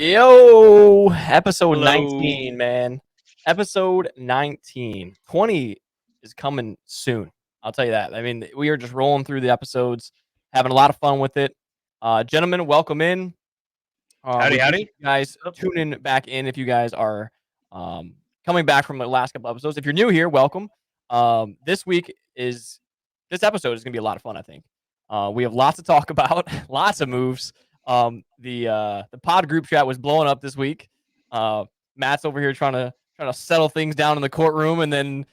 Yo, episode Hello. 19, man. Episode 19. 20 is coming soon. I'll tell you that. I mean, we are just rolling through the episodes, having a lot of fun with it. Gentlemen, welcome in. We Howdy, appreciate howdy. you guys Oh, tuning back in if you guys are coming back from the last couple episodes. If you're new here, welcome. This week is this episode is going to be a lot of fun, I think. We have lots to talk about, lots of moves. The pod group chat was blowing up this week. Matt's over here trying to settle things down in the courtroom, and then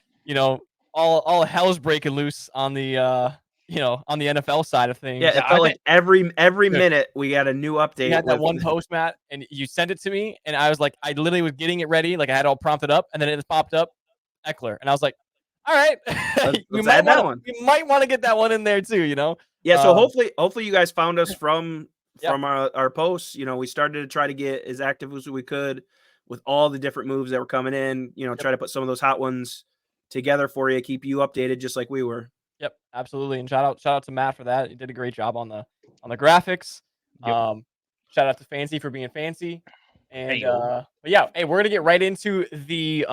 all hell's breaking loose on the on the NFL side of Yeah, things. it felt like every Good. minute we got a new You update had that with one post, Matt, and you sent it to me, and I was like, I literally was getting it ready, like I had it all prompted up, and then it just popped up, Eckler, and I was like, all right, let's add that one. we might want to get that one in there too, Yeah, so Um, hopefully you guys found us from Yep. our posts. We started to try to get as active as we could with all the different moves that were coming in, try to put some of those hot ones together for you, keep you updated just like we were. Yep, absolutely, and shout out to Matt for that. He did a great job on the graphics. Yep. Shout out to Fancy for being fancy, and Heyo. but yeah, hey, we're gonna get right into the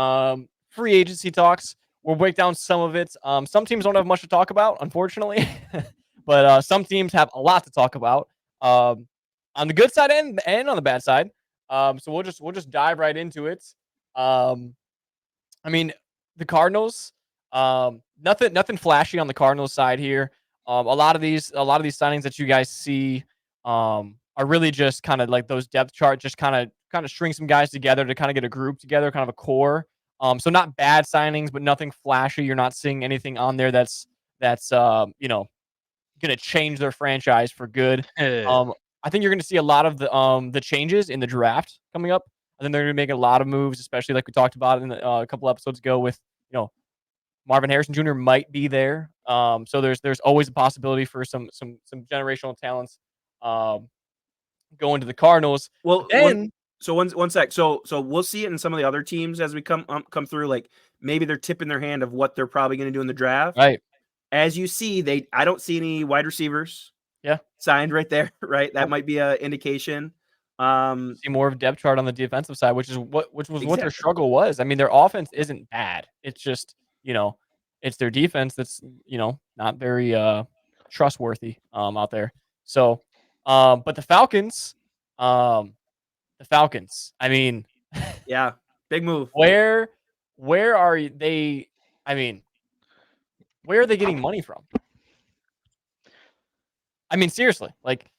free agency talks. We'll break down some of it. Some teams don't have much to talk about, unfortunately, but some teams have a lot to talk about. On the good side and on the bad side. So we'll just dive right into it. I mean, the Cardinals. Nothing flashy on the Cardinals side here. A lot of these signings that you guys see are really just kind of like those depth charts, just kind of string some guys together to kind of get a group together, kind of a core. So not bad signings, but nothing flashy. You're not seeing anything on there that's gonna change their franchise for good. I think you're gonna see a lot of the changes in the draft coming up. I think they're gonna make a lot of moves, especially like we talked about in a couple episodes ago with Marvin Harrison Jr. might be there. So there's always a possibility for some generational talents going to the Cardinals. Well, Then one sec. So we'll see it in some of the other teams as we come through. Like maybe they're tipping their hand of what they're probably going to do in the draft. right, As you see, I don't see any wide receivers. Yeah. Signed right there. Right, that might be an indication. See more of a depth chart on the defensive side, which was what their Exactly. struggle was. I mean, their offense isn't bad. It's just it's their defense that's not very trustworthy out there. So, but the Falcons. I mean, Yeah, big move. where are they? I mean, where are they getting money from? I mean, seriously, like,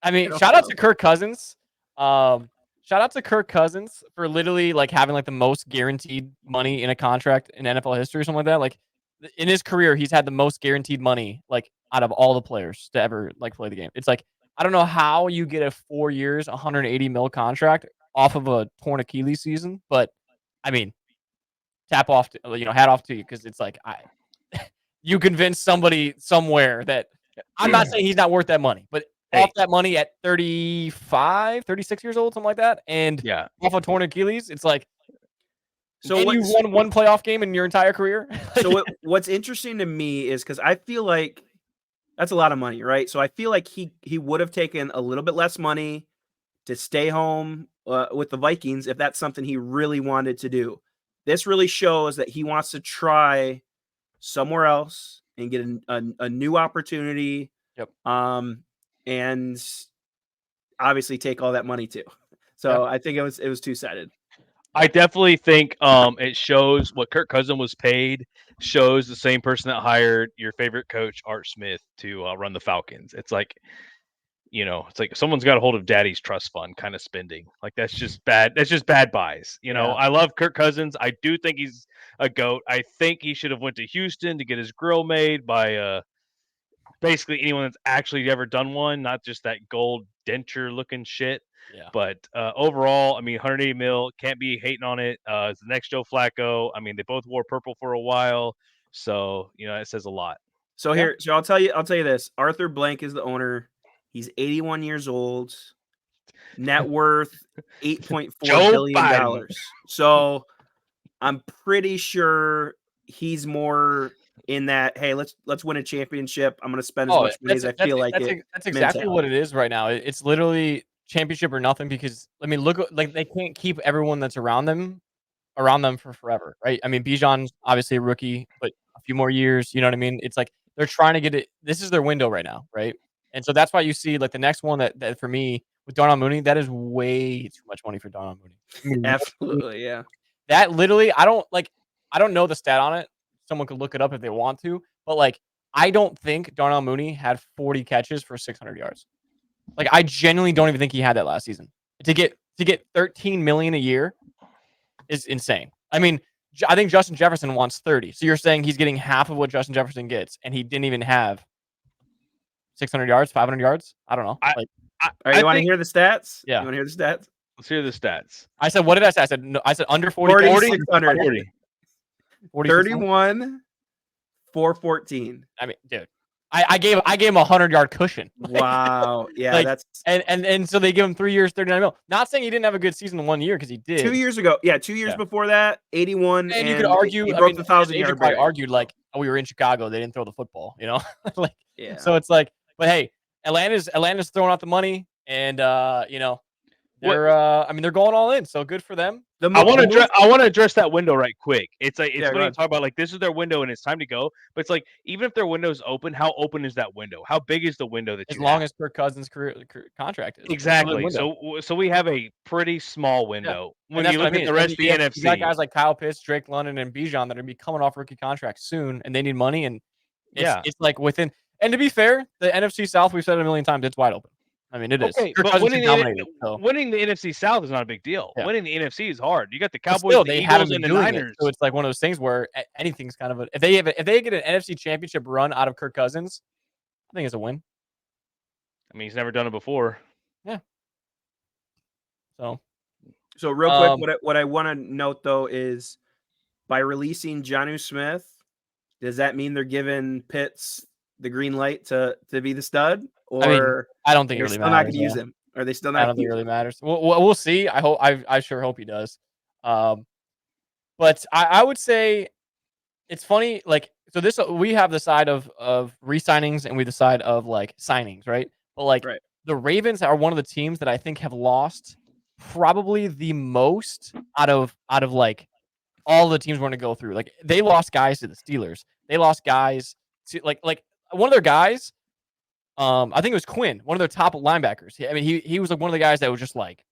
I mean, shout out to Kirk Cousins. Shout out to Kirk Cousins for literally like having like the most guaranteed money in a contract in NFL history or something like that. Like in his career, he's had the most guaranteed money like out of all the players to ever like play the game. It's like I don't know how you get a 4 years, 180 mil contract off of a torn Achilles season, but I mean, tap off, hat off to you because it's like you convince somebody somewhere that I'm not saying he's not worth that money, but off that money at 35, 36 years old, something like that, and off a torn Achilles, it's like, so you won one playoff game in your entire career. So what's interesting to me is because I feel like that's a lot of money, right? So I feel like he would have taken a little bit less money to stay home with the Vikings if that's something he really wanted to do. This really shows that he wants to try somewhere else and get a new opportunity. Yep. And obviously take all that money too. So I think it was two-sided. I definitely think it shows what Kirk Cousins was paid, shows the same person that hired your favorite coach, Art Smith, to run the Falcons. It's like, it's like someone's got a hold of daddy's trust fund kind of spending. Like that's just bad. That's just bad buys. I love Kirk Cousins. I do think he's a GOAT. I think he should have went to Houston to get his grill made by basically anyone that's actually ever done one, not just that gold denture looking shit. Yeah. But overall, I mean, 180 mil, can't be hating on it. It's the next Joe Flacco. I mean, they both wore purple for a while, so it says a lot. So so I'll tell you this. Arthur Blank is the owner. He's 81 years old. Net worth $8.4 billion. So I'm pretty sure he's more in that, hey, let's win a championship. I'm going to spend as much money as I feel like it. That's exactly what it is right now. It's literally championship or nothing because I mean, look, like they can't keep everyone that's around them for forever, right? I mean, Bijan's obviously a rookie, but a few more years, you know what I mean? It's like they're trying to get it. This is their window right now, right? And so that's why you see like the next one that for me with Darnell Mooney, that is way too much money for Darnell Mooney. I mean, Absolutely, yeah. that literally, I don't know the stat on it. Someone could look it up if they want to, but like, I don't think Darnell Mooney had 40 catches for 600 yards. Like, I genuinely don't even think he had that last season. To get 13 million a year is insane. I mean, I think Justin Jefferson wants 30. So you're saying he's getting half of what Justin Jefferson gets, and he didn't even have 600 yards, 500 yards. I don't know. I All right, you want to hear the stats? Yeah. You want to hear the stats? Let's hear the stats. I said, what did I say? I said under 40. 4,600. 40. 31, 414. I mean, dude, I gave him a 100-yard cushion. Wow. Yeah, like, that's and so they give him 3 years, 39 mil. Not saying he didn't have a good season in 1 year because he did. 2 years ago. Yeah, 2 years before that, 81. And you could argue, he broke the 1,000-yard barrier. Argued like, oh, we were in Chicago, they didn't throw the football, you know? Like, yeah. So it's like, but hey, Atlanta's throwing out the money, and you know, they're I mean, they're going all in, so good for them. I want to address that window right quick. It's like it's when you talk about like this is their window and it's time to go. But it's like even if their window is open, how open is that window? How big is the window that as long as Kirk Cousins' career contract is exactly? So we have a pretty small window when you look at the rest of the NFC. You got guys like Kyle Pitts, Drake London, and Bijan that are going to be coming off rookie contracts soon, and they need money. And it's like within. And to be fair, the NFC South, we've said it a million times, it's wide open. I mean, it is. Okay, but winning the NFC South is not a big deal. Yeah. Winning the NFC is hard. You got the Cowboys, the Eagles, and the Niners. So it's like one of those things where anything's kind of if they get an NFC Championship run out of Kirk Cousins, I think it's a win. I mean, he's never done it before. Yeah. So real quick, what I want to note though is by releasing Jonnu Smith, does that mean they're giving Pitts the green light to be the stud? Or I mean, I don't think it really matters. Still not going to use him. Are they still not? I don't think it really matters. We'll see. I sure hope he does. But I would say it's funny. Like, so we have the side of re-signings and we the side of like signings, right? But like the Ravens are one of the teams that I think have lost probably the most out of like all the teams we're going to go through. Like they lost guys to the Steelers. They lost guys to like one of their guys. I think it was Quinn, one of their top linebackers. I mean, he was like one of the guys that was just like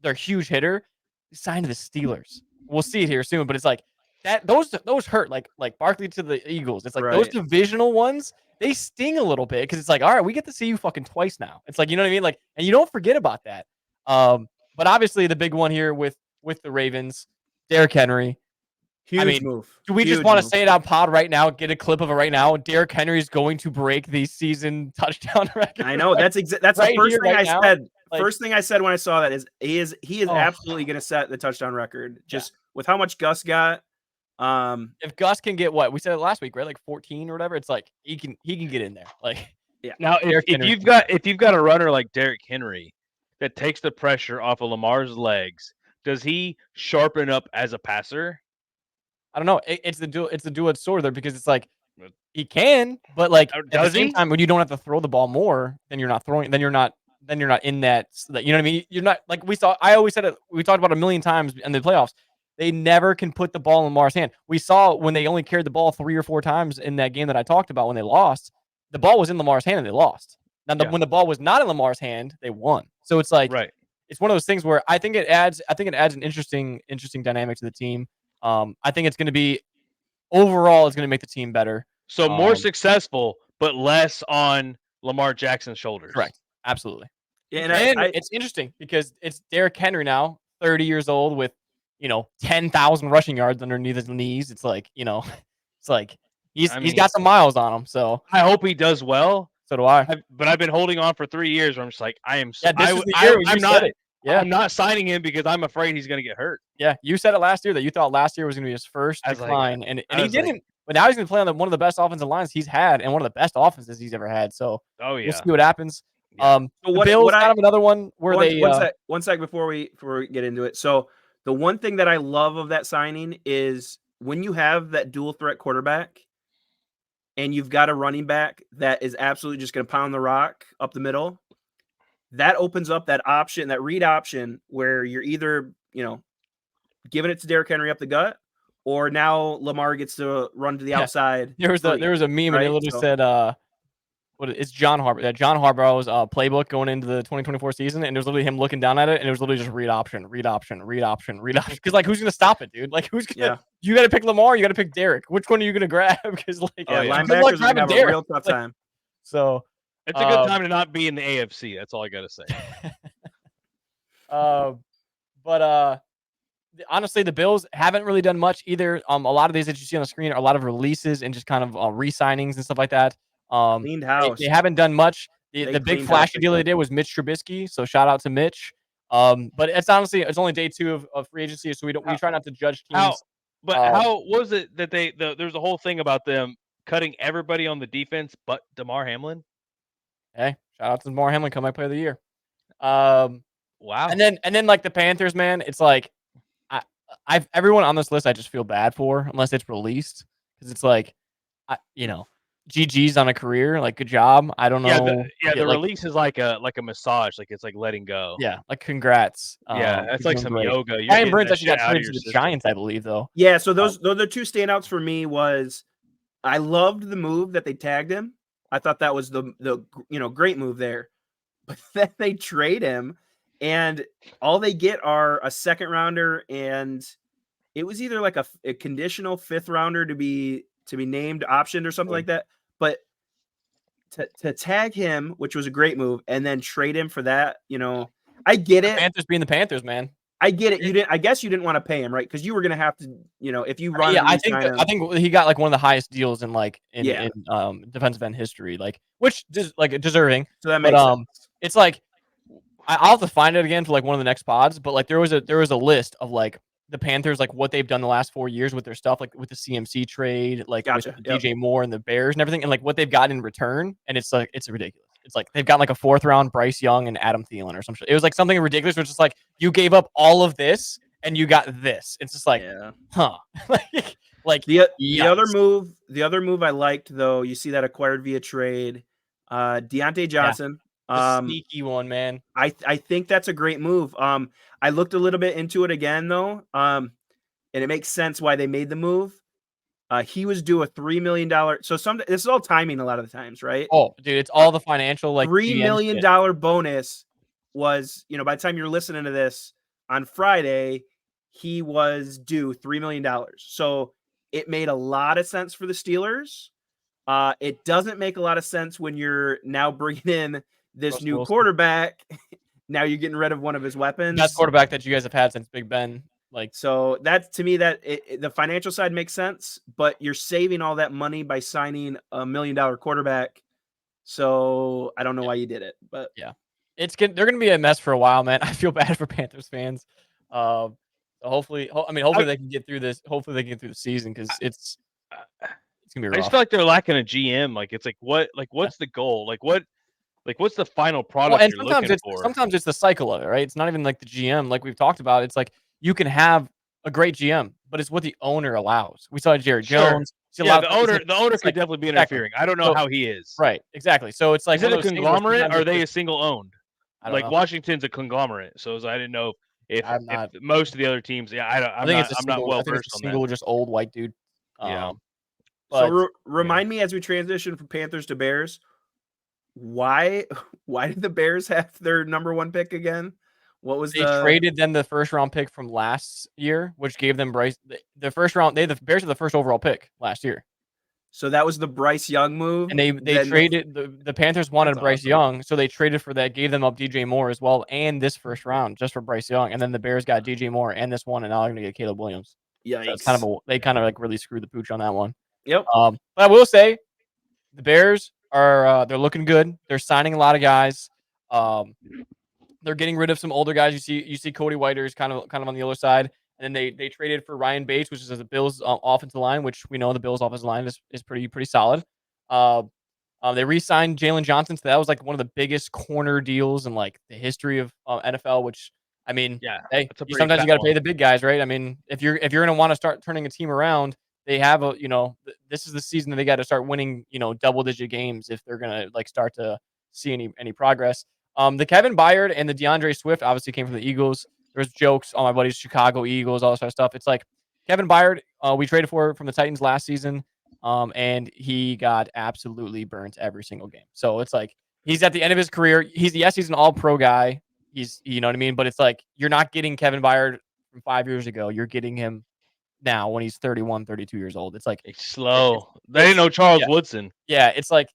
their huge hitter. He signed to the Steelers. We'll see it here soon, but it's like that. Those hurt. Like Barkley to the Eagles. It's like those divisional ones. They sting a little bit because it's like, all right, we get to see you fucking twice now. It's like, you know what I mean? Like, and you don't forget about that. But obviously the big one here with the Ravens, Derrick Henry. Huge move. Do we just want to say it on pod right now? Get a clip of it right now. Derrick Henry is going to break the season touchdown record. I know that's right the first thing I said. Like, first thing I said when I saw that is he is absolutely going to set the touchdown record. Just with how much Gus got. If Gus can get what we said last week, right? Like 14 or whatever. It's like he can get in there. Like Now if you've got a runner like Derrick Henry that takes the pressure off of Lamar's legs, does he sharpen up as a passer? I don't know. It's the dual sword there because it's like he can, but like at the same time, when you don't have to throw the ball more, then you're not throwing. Then you're not in that. You know what I mean? You're not like we saw. I always said it. We talked about a million times in the playoffs. They never can put the ball in Lamar's hand. We saw when they only carried the ball 3 or 4 times in that game that I talked about when they lost. The ball was in Lamar's hand and they lost. Now when the ball was not in Lamar's hand, they won. So it's like it's one of those things where I think it adds an interesting dynamic to the team. I think it's going to be overall, it's going to make the team better. So more successful, but less on Lamar Jackson's shoulders. Correct. Absolutely. Yeah, and it's interesting because it's Derrick Henry now, 30 years old with, 10,000 rushing yards underneath his knees. It's like, it's like he's got some miles on him. So I hope he does well. So do I. But I've been holding on for 3 years where I'm just like, I'm not signing him because I'm afraid he's going to get hurt. Yeah, you said it last year that you thought last year was going to be his first decline, and he didn't. But now he's going to play on one of the best offensive lines he's had, and one of the best offenses he's ever had. So we'll see what happens. Yeah. The Bills kind of another one where one sec before we get into it. So the one thing that I love of that signing is when you have that dual threat quarterback, and you've got a running back that is absolutely just going to pound the rock up the middle. that opens up that option, that read option, where you're either, giving it to Derrick Henry up the gut, or now Lamar gets to run to the Yeah. outside. There was a meme and it right? literally So, said it's John Harbaugh. Yeah, John Harbaugh's playbook going into the 2024 season, and it was literally him looking down at it, and it was literally just read option, read option, read option, read option. Because like, who's gonna stop it, dude? Like, who's gonna? yeah. You got to pick Lamar. You got to pick Derrick. Which one are you gonna grab? Because like, Yeah, yeah. good luck linebackers are gonna grabbing have a Derrick. real tough Like, time. so It's a good time to not be in the AFC. That's all I gotta say. But honestly, the Bills haven't really done much either. A lot of these that you see on the screen are a lot of releases and just kind of re-signings and stuff like that. Cleaned house. They haven't done much. They The big cleaned house flashy big deal they time. did was Mitch Trubisky. So shout out to Mitch. But it's only day 2 of free agency, so we try not to judge teams. How was it that there's a whole thing about them cutting everybody on the defense but DeMar Hamlin? Hey, shout out to DeMar Hamlin, comeback player of the year. Wow. And then like the Panthers, man, it's like everyone on this list I just feel bad for unless it's released, because it's like, GG's on a career, like good job. I don't know. The release is like a massage, like it's like letting go. Yeah, like congrats. It's like some yoga. Ryan Burns actually got traded to the Giants, I believe, though. Yeah, so those are the two standouts for me. Was I loved the move that they tagged him. I thought that was the great move there. But then they trade him, and all they get are a second rounder, and it was either like a conditional 5th rounder to be named, optioned, or something like that. But to tag him, which was a great move, and then trade him for that, I get it. Panthers being the Panthers, man. I get it. I guess you didn't want to pay him, right? Because you were going to have to, if you run. Yeah, I think he got like one of the highest deals in defensive end history, which is like deserving. So that makes sense. It's like I'll have to find it again for like one of the next pods, but like there was a list of like the Panthers, like what they've done the last 4 years with their stuff, like with the CMC trade, like with DJ Moore and the Bears and everything, and like what they've gotten in return, and it's like it's ridiculous. It's like they've got like a 4th round Bryce Young and Adam Thielen or some shit. It was like something ridiculous, which is like you gave up all of this and you got this. It's just like, huh? like the other move I liked, though, you see that acquired via trade, Deontay Johnson. The sneaky one, man. I think that's a great move. I looked a little bit into it again, though, and it makes sense why they made the move. He was due a $3 million. So this is all timing a lot of the times, right? Oh, dude, it's all the financial like $3 million bonus was, by the time you're listening to this on Friday, he was due $3 million. So it made a lot of sense for the Steelers. It doesn't make a lot of sense when you're now bringing in this Russell new Wilson. quarterback. Now you're getting rid of one of his weapons. Best quarterback that you guys have had since Big Ben. Like, so that to me, the financial side makes sense, but you're saving all that money by signing a $1 million quarterback. So I don't know why you did it, but yeah, they're going to be a mess for a while, man. I feel bad for Panthers fans. So hopefully they can get through this. Hopefully they can get through the season, because it's gonna be rough. I just feel like they're lacking a GM. Like it's like what's the goal? What's the final product you're looking for? Sometimes it's the cycle of it, right? It's not even like the GM, like we've talked about. It's like you can have a great GM, but it's what the owner allows. We saw Jerry Jones. Yeah, the owner could definitely be interfering. I don't know how he is. Right, exactly. So it's like, is it a conglomerate? Or are they a single owned? Like Washington's a conglomerate, so I didn't know if most of the other teams. Yeah, I'm not well versed on that. Single, just old white dude. Yeah. So remind me, as we transition from Panthers to Bears, why did the Bears have their number 1 pick again? What was they traded them the 1st round pick from last year, which gave them Bryce the 1st round. The Bears had the 1st overall pick last year. So that was the Bryce Young move. And they traded the Panthers wanted Bryce Young, so they traded for that, gave them up DJ Moore as well, and this 1st round just for Bryce Young. And then the Bears got DJ Moore and this one, and now they're gonna get Caleb Williams. Yeah, so they kind of like really screwed the pooch on that one. Yep. But I will say the Bears are they're looking good. They're signing a lot of guys. They're getting rid of some older guys. You see Cody Whiter is kind of on the other side, and then they traded for Ryan Bates, which is the Bills' offensive line, which we know the Bills' offensive line is pretty solid. They re-signed Jalen Johnson, so that was like one of the biggest corner deals in like the history of NFL. Which, I mean, sometimes you got to pay the big guys, right? I mean, if you're gonna want to start turning a team around, they have this is the season that they got to start winning double-digit games if they're gonna like start to see any progress. The Kevin Byard and the DeAndre Swift obviously came from the Eagles. There's jokes on my buddies, Chicago Eagles, all this sort of stuff. It's like Kevin Byard, we traded for from the Titans last season, and he got absolutely burnt every single game. So it's like he's at the end of his career. He's an All-Pro guy. You know what I mean. But it's like you're not getting Kevin Byard from 5 years ago. You're getting him now when he's 31, 32 years old. It's like It's slow. They didn't it's know Charles yeah. Woodson. Yeah, it's like,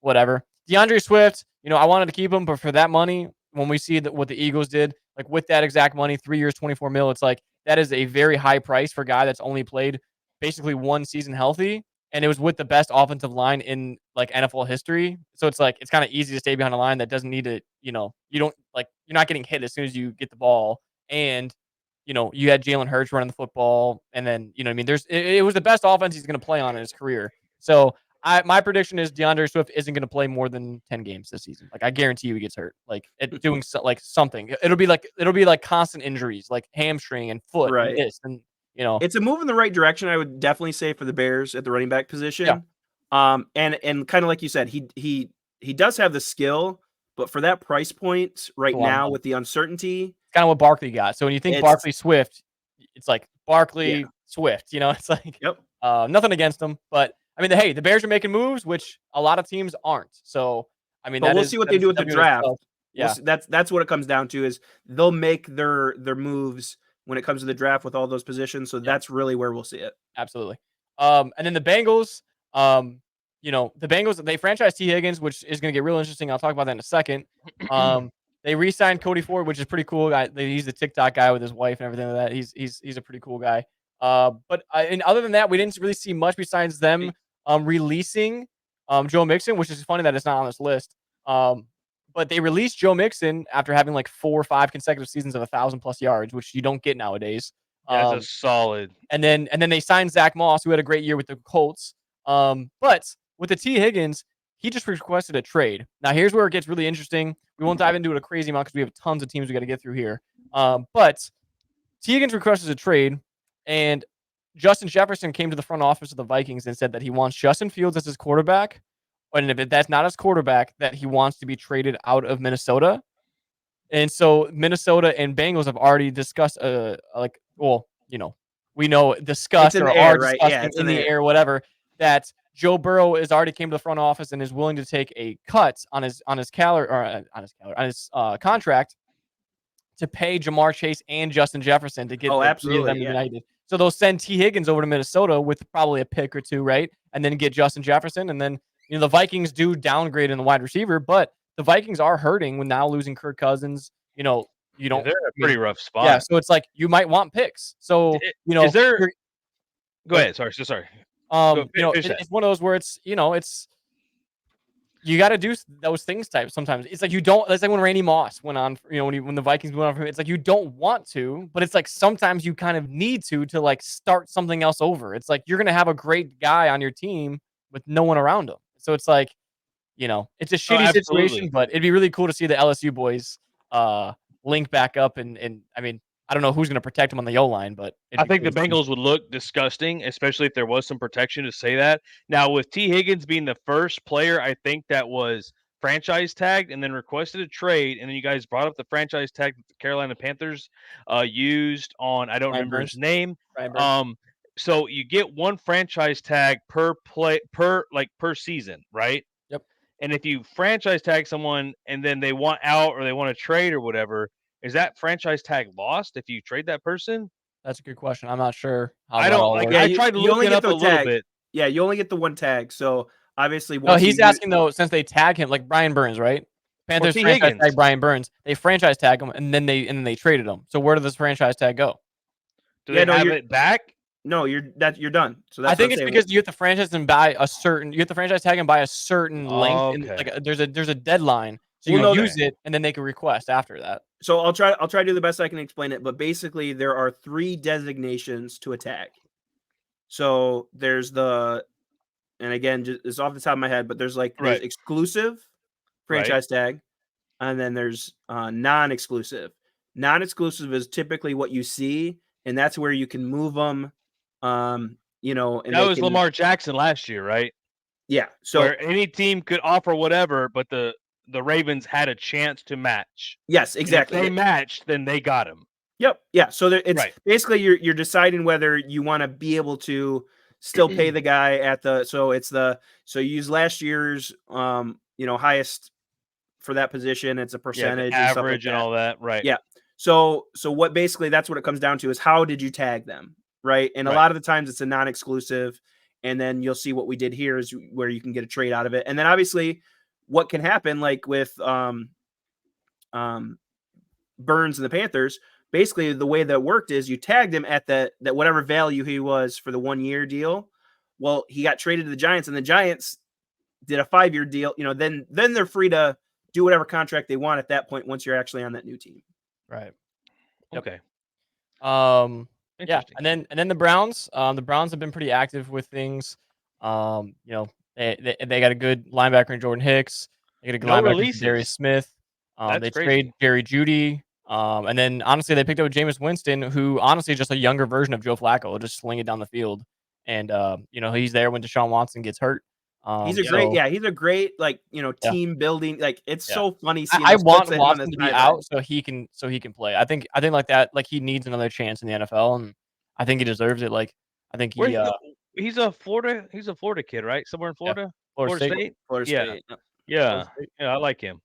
whatever. DeAndre Swift, I wanted to keep him, but for that money, when we see what the Eagles did, like with that exact money, 3 years, 24 mil, it's like that is a very high price for a guy that's only played basically one season healthy, and it was with the best offensive line in like NFL history. So it's like it's kind of easy to stay behind a line that doesn't need to, you don't like you're not getting hit as soon as you get the ball, and you had Jalen Hurts running the football, and then what I mean. It was the best offense he's going to play on in his career. So my prediction is DeAndre Swift isn't going to play more than 10 games this season. Like I guarantee you he gets hurt. Like doing like something. It'll be like constant injuries, like hamstring and foot and Right. this and It's a move in the right direction, I would definitely say, for the Bears at the running back position. Yeah. And kind of like you said, he does have the skill, but for that price point right now with the uncertainty, it's kind of what Barkley got. So when you think Barkley Swift, it's like Barkley Swift. It's like nothing against him, but I mean, the Bears are making moves, which a lot of teams aren't. So I mean, we'll see what they do with the draft. Yeah, that's what it comes down to. Is they'll make their moves when it comes to the draft with all those positions. So that's really where we'll see it. Absolutely. And then the Bengals, the Bengals, they franchised T. Higgins, which is going to get real interesting. I'll talk about that in a second. They re-signed Cody Ford, which is pretty cool. He's the TikTok guy with his wife and everything like that. He's a pretty cool guy. But and other than that, we didn't really see much besides them releasing Joe Mixon, which is funny that it's not on this list. But they released Joe Mixon after having like 4 or 5 consecutive seasons of 1,000+ yards, which you don't get nowadays. That's a solid. And then they signed Zach Moss, who had a great year with the Colts. But with the T. Higgins, he just requested a trade. Now here's where it gets really interesting. We won't dive into it a crazy amount because we have tons of teams we got to get through here. But T. Higgins requested a trade, and Justin Jefferson came to the front office of the Vikings and said that he wants Justin Fields as his quarterback, and if that's not his quarterback, that he wants to be traded out of Minnesota. And so Minnesota and Bengals have already discussed, we know discussed or are discussing in the air, whatever, that Joe Burrow has already came to the front office and is willing to take a cut on his contract to pay Jamar Chase and Justin Jefferson to get the three of them united. So they'll send T. Higgins over to Minnesota with probably a pick or two, right? And then get Justin Jefferson. And then, the Vikings do downgrade in the wide receiver, but the Vikings are hurting with now losing Kirk Cousins. You don't. They're in a pretty rough spot. Yeah, so it's like you might want picks. So is there? Go ahead. Sorry. It's one of those where it's you got to do those things sometimes. It's like you don't. It's like when Randy Moss went on. When the Vikings went on for him, it's like you don't want to, but it's like sometimes you kind of need to like start something else over. It's like you're gonna have a great guy on your team with no one around him. So it's like, it's a shitty situation, but it'd be really cool to see the LSU boys link back up. And I mean, I don't know who's going to protect him on the O-line, but I think the Bengals would look disgusting, especially if there was some protection to say that. Now, with T. Higgins being the first player, I think that was franchise tagged and then requested a trade, and then you guys brought up the franchise tag that the Carolina Panthers used on, I don't remember his name. So you get one franchise tag per season, right? Yep. And if you franchise tag someone and then they want out or they want to trade or whatever, is that franchise tag lost if you trade that person? That's a good question. I'm not sure. I don't like. I tried to look it up a little bit. Yeah, you only get the one tag. So obviously, he's asking though, since they tag him, like Brian Burns, right? Panthers franchise tag Brian Burns. They franchise tag him, and then they traded him. So where does this franchise tag go? Do they have it back? No, you're done. So I think it's because you have to franchise and buy a certain. You have to franchise tag and buy a certain length. Okay. And there's a deadline, so you use it, and then they can request after that. So I'll try to do the best I can explain it. But basically, there are 3 designations to a tag. So there's and again, just it's off the top of my head, but there's there's exclusive franchise tag, and then there's non-exclusive. Non-exclusive is typically what you see, and that's where you can move them. And that was Lamar Jackson last year, right? Yeah. So where any team could offer whatever, but the the Ravens had a chance to match. Yes, And if exactly. they matched, then they got him. Yep. Yeah. So it's Right. basically you're deciding whether you want to be able to still pay the guy at the so you use last year's highest for that position. It's a Yeah, percentage the and stuff like average and that. all that. Right. Yeah. So what basically that's what it comes down to is how did you tag them, right? And a Right. lot of the times it's a non-exclusive, and then you'll see what we did here is where you can get a trade out of it. And then obviously what can happen like with Burns and the Panthers, basically the way that worked is you tagged him at that whatever value he was for the 1 year deal. Well, he got traded to the Giants, and the Giants did a 5-year deal. Then they're free to do whatever contract they want at that point once you're actually on that new team. Right. Yep. Okay. Yeah, and then the Browns. The Browns have been pretty active with things. They got a good linebacker in Jordan Hicks. They got a good No linebacker releases. in Darius Smith. That's they crazy. trade Jerry Jeudy. And then honestly, they picked up Jameis Winston, who honestly is just a younger version of Joe Flacco. Will just sling it down the field, and he's there when Deshaun Watson gets hurt. He's a great team building. Like it's so funny seeing. I those want clips of him on the Watson to be sideline. out so he can play. I think like that. Like he needs another chance in the NFL, and I think he deserves it. Like I think he's a Florida kid, right? Somewhere in Florida, Florida State. Florida State. Yeah, I like him.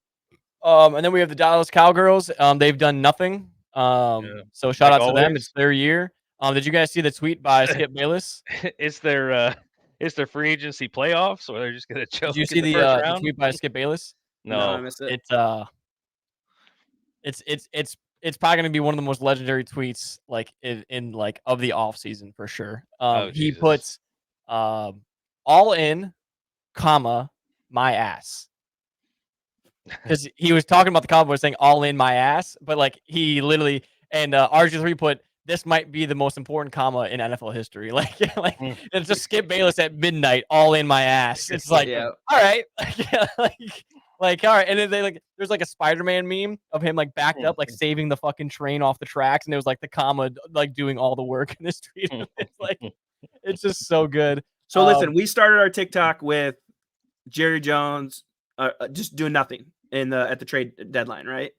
And then we have the Dallas Cowgirls. They've done nothing. So shout out to them. It's their year. Did you guys see the tweet by Skip Bayless? It's their free agency playoffs, or they're just gonna choke. Did you see the tweet by Skip Bayless? No, I missed it. It's probably gonna be one of the most legendary tweets like in like of the off season for sure. He puts all in, comma, my ass. Because he was talking about the Cowboys saying all in my ass, but like he literally and RG3 put this might be the most important comma in NFL history. Like it's just Skip Bayless at midnight, all in my ass. It's like all right, like all right. And then there's like a Spider-Man meme of him like backed up, like saving the fucking train off the tracks, and it was like the comma like doing all the work in this tweet. It's like it's just so good. So listen, we started our TikTok with Jerry Jones just doing nothing at the trade deadline, right?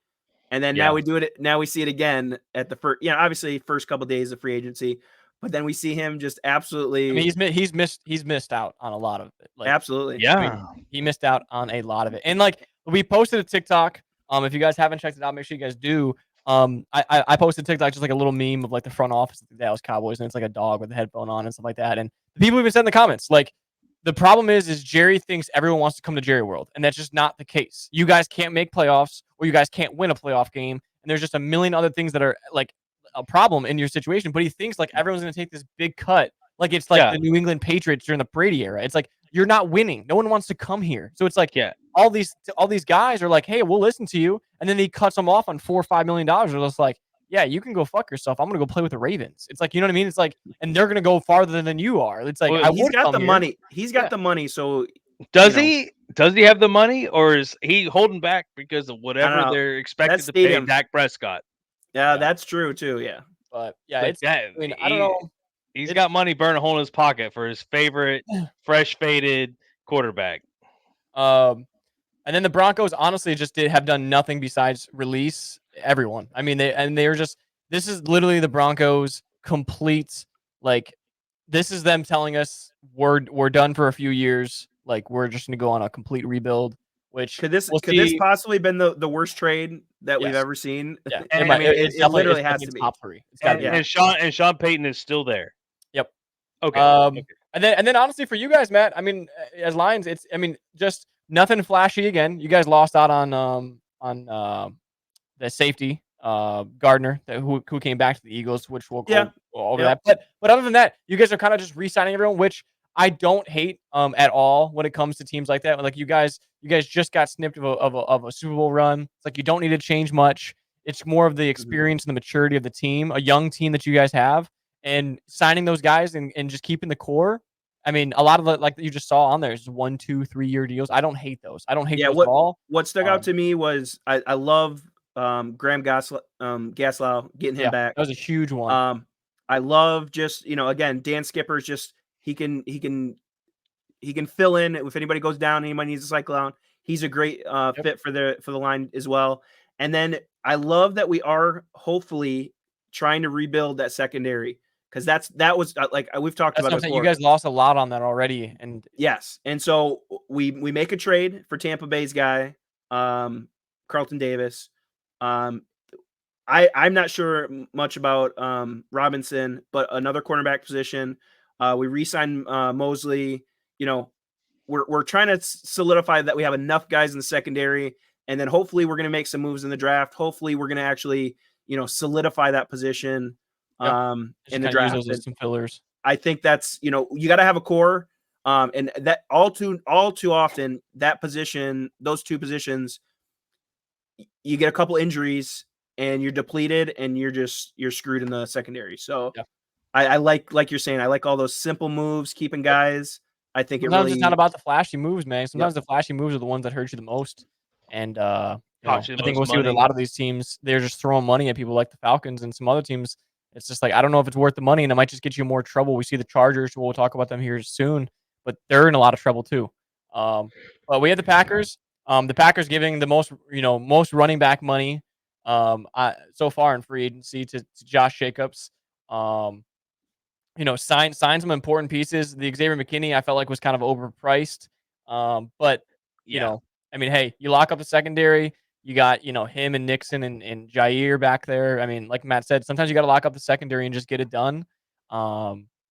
And then now we do it. Now we see it again at the first. Obviously first couple of days of free agency, but then we see him just absolutely. I mean, he's missed out on a lot of it. Like, absolutely, yeah. I mean, he missed out on a lot of it, and like we posted a TikTok. If you guys haven't checked it out, make sure you guys do. I posted TikTok just like a little meme of like the front office of the Dallas Cowboys, and it's like a dog with a headphone on and stuff like that. And people even said in the comments like. The problem is Jerry thinks everyone wants to come to Jerry World, and that's just not the case. You guys can't make playoffs, or you guys can't win a playoff game, and there's just a million other things that are like a problem in your situation. But he thinks like everyone's going to take this big cut, like it's like the New England Patriots during the Brady era. It's like you're not winning. No one wants to come here, so it's like all these guys are like, hey, we'll listen to you, and then he cuts them off on $4 or $5 million. They're just like. Yeah, you can go fuck yourself. I'm gonna go play with the Ravens. It's like you know what I mean. It's like, and they're gonna go farther than you are. It's like he's got the money. He's got the money. So does he? Does he have the money, or is he holding back because of whatever they're expected to pay Dak Prescott? Yeah, that's true too. Yeah, but it's. I mean, I don't know. He's got money burning a hole in his pocket for his favorite fresh faded quarterback. And then the Broncos honestly just have done nothing besides release everyone. I mean, they were just. This is literally the Broncos complete. Like, this is them telling us we're done for a few years. Like, we're just gonna go on a complete rebuild. Which could this possibly been the worst trade that we've ever seen? Yeah, it literally has to be top 3. It's got to be. And Sean Payton is still there. Yep. Okay. And then honestly for you guys, Matt, I mean, as Lions, it's just nothing flashy again. You guys lost out on the safety Gardner who came back to the Eagles, which we'll go over that. But other than that, you guys are kind of just re-signing everyone, which I don't hate at all when it comes to teams like that. Like you guys just got snipped of a Super Bowl run. It's like you don't need to change much. It's more of the experience and the maturity of the team, a young team that you guys have, and signing those guys and just keeping the core. I mean, a lot of the, like you just saw on there is 1, 2, 3 year deals. I don't hate those. I don't hate those at all. What stuck out to me was I love Graham Gaslow getting him back. That was a huge one. I love just again Dan Skipper's just he can fill in if anybody goes down, anybody needs a cycle out. He's a great fit for the line as well. And then I love that we are hopefully trying to rebuild that secondary, because that was like we've talked That's about what it I'm saying. before. You guys lost a lot on that already, and Yes, and so we make a trade for Tampa Bay's guy, Carlton Davis. Um, I'm not sure much about Robinson, but another cornerback position. We re-signed Mosley. You know, we're trying to solidify that we have enough guys in the secondary, and then hopefully we're going to make some moves in the draft. Hopefully we're going to actually solidify that position just in the kind of use draft. those as some fillers. I think that's you got to have a core, and that all too often that position, those two positions, you get a couple injuries and you're depleted and you're screwed in the secondary. So Yeah. I like you're saying, I like all those simple moves, keeping guys. I think Sometimes it's not it really. about the flashy moves, man. Sometimes Yep. the flashy moves are the ones that hurt you the most. And Cost you the I think most we'll see with a money. lot of these teams, they're just throwing money at people like the Falcons and some other teams. It's just like I don't know if it's worth the money, and it might just get you more trouble. We see the Chargers. We'll talk about them here soon, but they're in a lot of trouble too. But we have the Packers. The Packers giving the most running back money so far in free agency to Josh Jacobs. Sign some important pieces. The Xavier McKinney, I felt like was kind of overpriced. But Yeah. I mean, hey, you lock up the secondary. You got him and Nixon and Jair back there. I mean, like Matt said, sometimes you got to lock up the secondary and just get it done.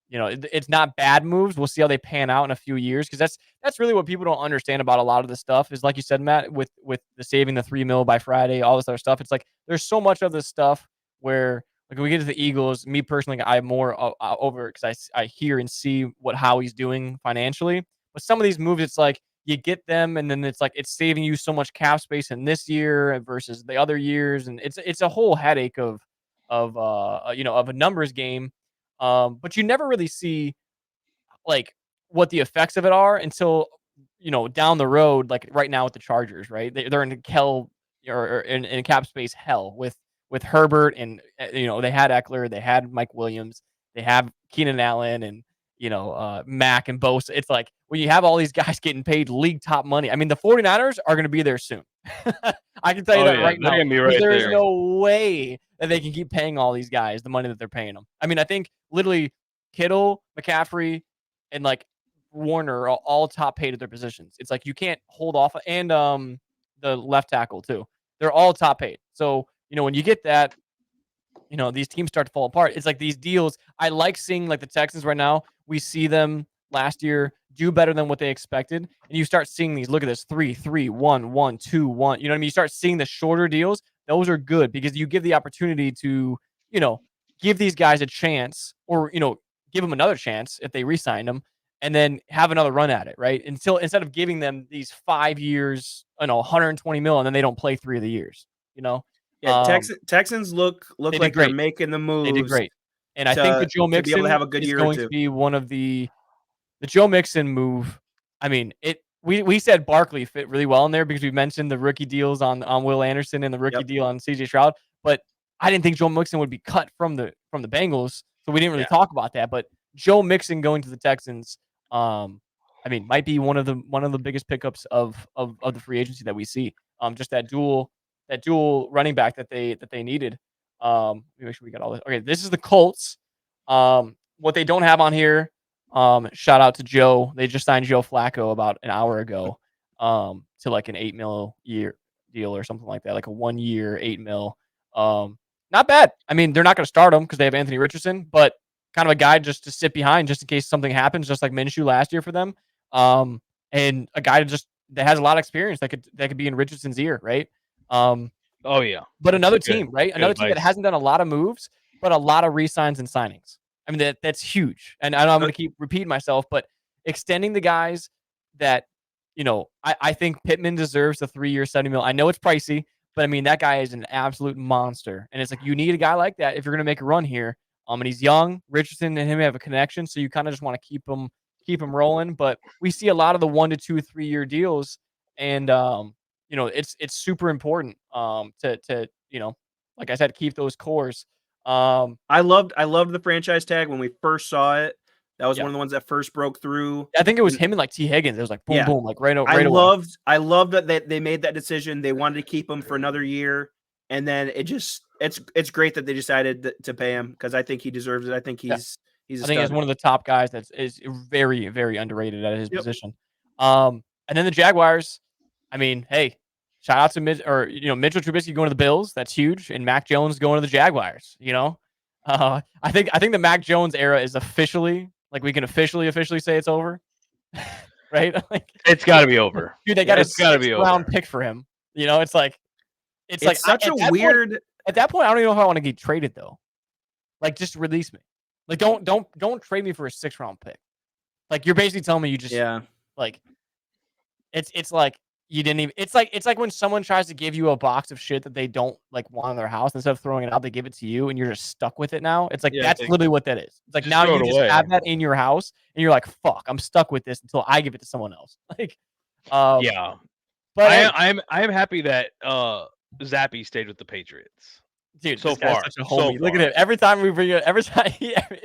It's not bad moves. We'll see how they pan out in a few years, because that's really what people don't understand about a lot of this stuff. Is like you said, Matt, with the saving the $3 million by Friday, all this other stuff. It's like there's so much of this stuff where like when we get to the Eagles, me personally, I'm more over because I hear and see how he's doing financially. But some of these moves, it's like you get them, and then it's like it's saving you so much cap space in this year versus the other years, and it's a whole headache of a numbers game. But you never really see like what the effects of it are until down the road, like right now with the Chargers, right? They're in or in cap space hell with Herbert, and they had Eckler, they had Mike Williams, they have Keenan Allen, and Mac and Bosa. It's like when you have all these guys getting paid league top money. I mean, the 49ers are going to be there soon. I can tell you Oh that yeah, right they're now, gonna be because right there's there. no way that they can keep paying all these guys the money that they're paying them. I mean, I think literally Kittle, McCaffrey, and like Warner are all top paid at their positions. It's like you can't hold off, and the left tackle too. They're all top paid. So when you get that, these teams start to fall apart. It's like these deals. I like seeing like the Texans right now. We see them last year do better than what they expected, and you start seeing these. Look at this: 3, 3, 1, 1, 2, 1. You know what I mean? You start seeing the shorter deals. Those are good because you give the opportunity to give these guys a chance, or give them another chance if they re-sign them, and then have another run at it, right? Instead of giving them these 5 years, 120 mil, and then they don't play 3 of the years. You know, Yeah, Texans look they did like they're great. making the They did moves great. And I think the to Joe be able to Mixon have a good is year or going to two. be one of the Joe Mixon move. I mean, we said Barkley fit really well in there because we mentioned the rookie deals on Will Anderson and the rookie Yep. deal on CJ Stroud, but I didn't think Joe Mixon would be cut from the Bengals, so we didn't really Yeah. talk about that. But Joe Mixon going to the Texans, I mean, might be one of the biggest pickups of the free agency that we see. Just that dual running back that they needed. Let me make sure we got all this. Okay, this is the Colts. What they don't have on here. Shout out to Joe. They just signed Joe Flacco about an hour ago. To like an $8 million year deal or something like that, like a 1 year $8 million. Not bad. I mean, they're not going to start him because they have Anthony Richardson, but kind of a guy just to sit behind just in case something happens, just like Minshew last year for them. And a guy that has a lot of experience that could be in Richardson's ear, right? Oh yeah. But That's another good. team, right? Good Another team that advice. hasn't done a lot of moves, but a lot of re-signs and signings. I mean, that's huge. And I know I'm going to keep repeating myself, but extending the guys that, I think Pittman deserves the 3-year $70 million. I know it's pricey, but I mean, that guy is an absolute monster. And it's like, you need a guy like that if you're going to make a run here. And he's young. Richardson and him have a connection, so you kind of just want to keep him rolling. But we see a lot of the 1 to 2, 3-year deals, and it's super important to like I said, keep those cores. I loved the franchise tag when we first saw it. That was one of the ones that first broke through. I think it was him and like T. Higgins. It was like boom, boom, like right away. I loved that they made that decision. They wanted to keep him for another year, and then it's great that they decided to pay him because I think he deserves it. I think he's I think he's one of the top guys that is very, very underrated at his position. And then the Jaguars. I mean, hey, shout out to Mitchell Trubisky going to the Bills. That's huge, and Mac Jones going to the Jaguars. I think the Mac Jones era is officially, like, we can officially say it's over, right? Like, it's got to be over, dude. They got a 6th-round pick for him. It's like such a weird. At that point, I don't even know if I want to get traded though. Like, just release me. Like, don't trade me for a 6th-round pick. Like, you're basically telling me you just like it's like you didn't even. It's like when someone tries to give you a box of shit that they don't like want in their house, instead of throwing it out, they give it to you, and you're just stuck with it now. It's like that's literally what that is. It's like now you just have that in your house, and you're like, fuck, I'm stuck with this until I give it to someone else. Like, yeah. But I am happy that Zappy stayed with the Patriots. Dude, so this guy's such a homie. Look at him. Every time we bring it,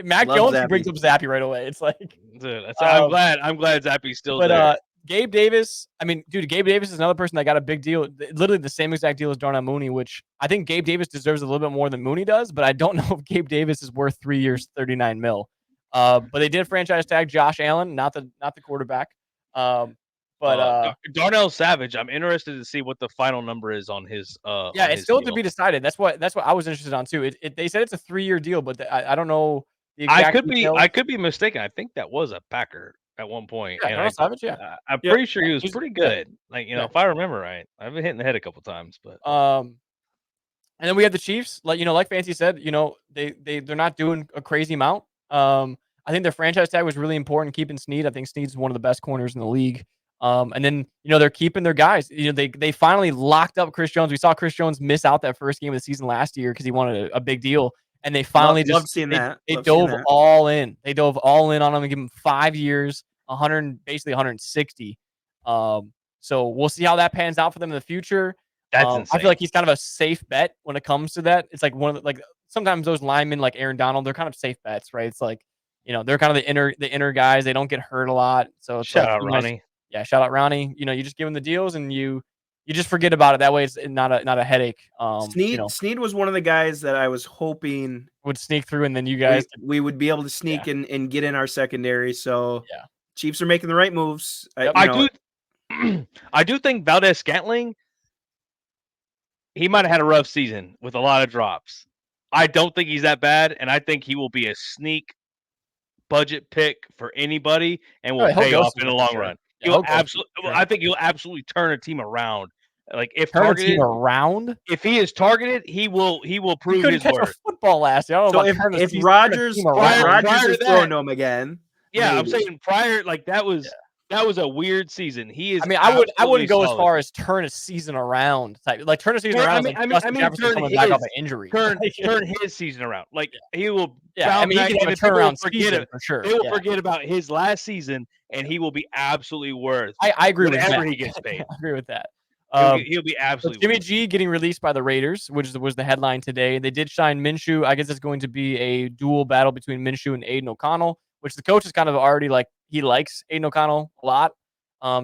Mac Jones brings up Zappy right away. It's like, dude, I'm glad Zappy's still there. Gabe Davis, Gabe Davis is another person that got a big deal. Literally the same exact deal as Darnell Mooney, which I think Gabe Davis deserves a little bit more than Mooney does, but I don't know if Gabe Davis is worth 3 years, $39 million. But they did franchise tag Josh Allen, not the quarterback. But Darnell Savage, I'm interested to see what the final number is on his. It's still to be decided. That's what I was interested on too. They said it's a 3-year deal, but I don't know the exact details. I could be mistaken. I think that was a Packer at one point. Yeah, Darnell Savage. I'm pretty sure he was pretty good. Like, if I remember right, I've been hitting the head a couple times, but and then we have the Chiefs. Like Fancy said, they're not doing a crazy amount. I think their franchise tag was really important, keeping Snead. I think Snead's one of the best corners in the league. And then, they're keeping their guys. They finally locked up Chris Jones. We saw Chris Jones miss out that first game of the season last year because he wanted a big deal. And they finally they dove all in. They dove all in on him and give him 5 years, 160. So we'll see how that pans out for them in the future. That's insane. I feel like he's kind of a safe bet when it comes to that. It's like one of the, sometimes those linemen like Aaron Donald, they're kind of safe bets, right? It's like, they're kind of the inner guys. They don't get hurt a lot. So it's shout out Ronnie. Yeah, shout out Ronnie. You just give him the deals and you just forget about it. That way it's not a headache. Snead was one of the guys that I was hoping would sneak through, and then you guys we would be able to sneak and get in our secondary. So Chiefs are making the right moves. Yep. I do think Valdez-Scantling, he might have had a rough season with a lot of drops. I don't think he's that bad, and I think he will be a sneak budget pick for anybody and will pay off in the long run. I think he'll absolutely turn a team around. Like if he is targeted, he will prove his worth. A football last year. So if Rodgers is throwing to him again, I'm saying prior, like that was a weird season. He is. I wouldn't go as far as turn a season around type. Like turn a season around. Jefferson coming back off an injury. Turn his season around. Like he will. He can have a turnaround season for sure. They will forget about his last season, and he will be absolutely worth. I agree with that. Whatever he gets paid. I agree with that. He'll be absolutely. Jimmy G getting released by the Raiders, which was the headline today. They did sign Minshew. I guess it's going to be a dual battle between Minshew and Aiden O'Connell, which the coach is kind of already like he likes Aiden O'Connell a lot.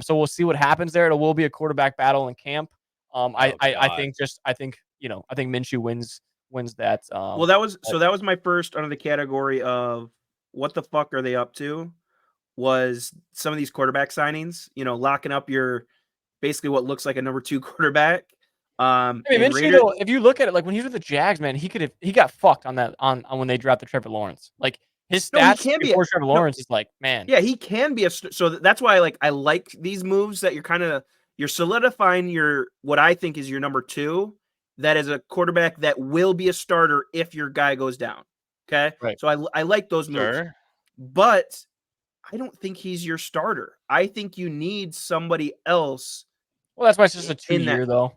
So we'll see what happens there. It will be a quarterback battle in camp. I think Minshew wins that. That was my first under the category of what the fuck are they up to? Was some of these quarterback signings, locking up your basically what looks like a number 2 quarterback. Minshew, though, if you look at it, like when he was with the Jags, man, he got fucked on that on when they drafted Trevor Lawrence. Like his stats before Trevor Lawrence is like, man. Yeah, he can be so that's why I like these moves that you're solidifying your what I think is your number 2. That is a quarterback that will be a starter if your guy goes down. Okay. Right. So I like those moves, but I don't think he's your starter. I think you need somebody else. Well, that's why it's just a 2-year though.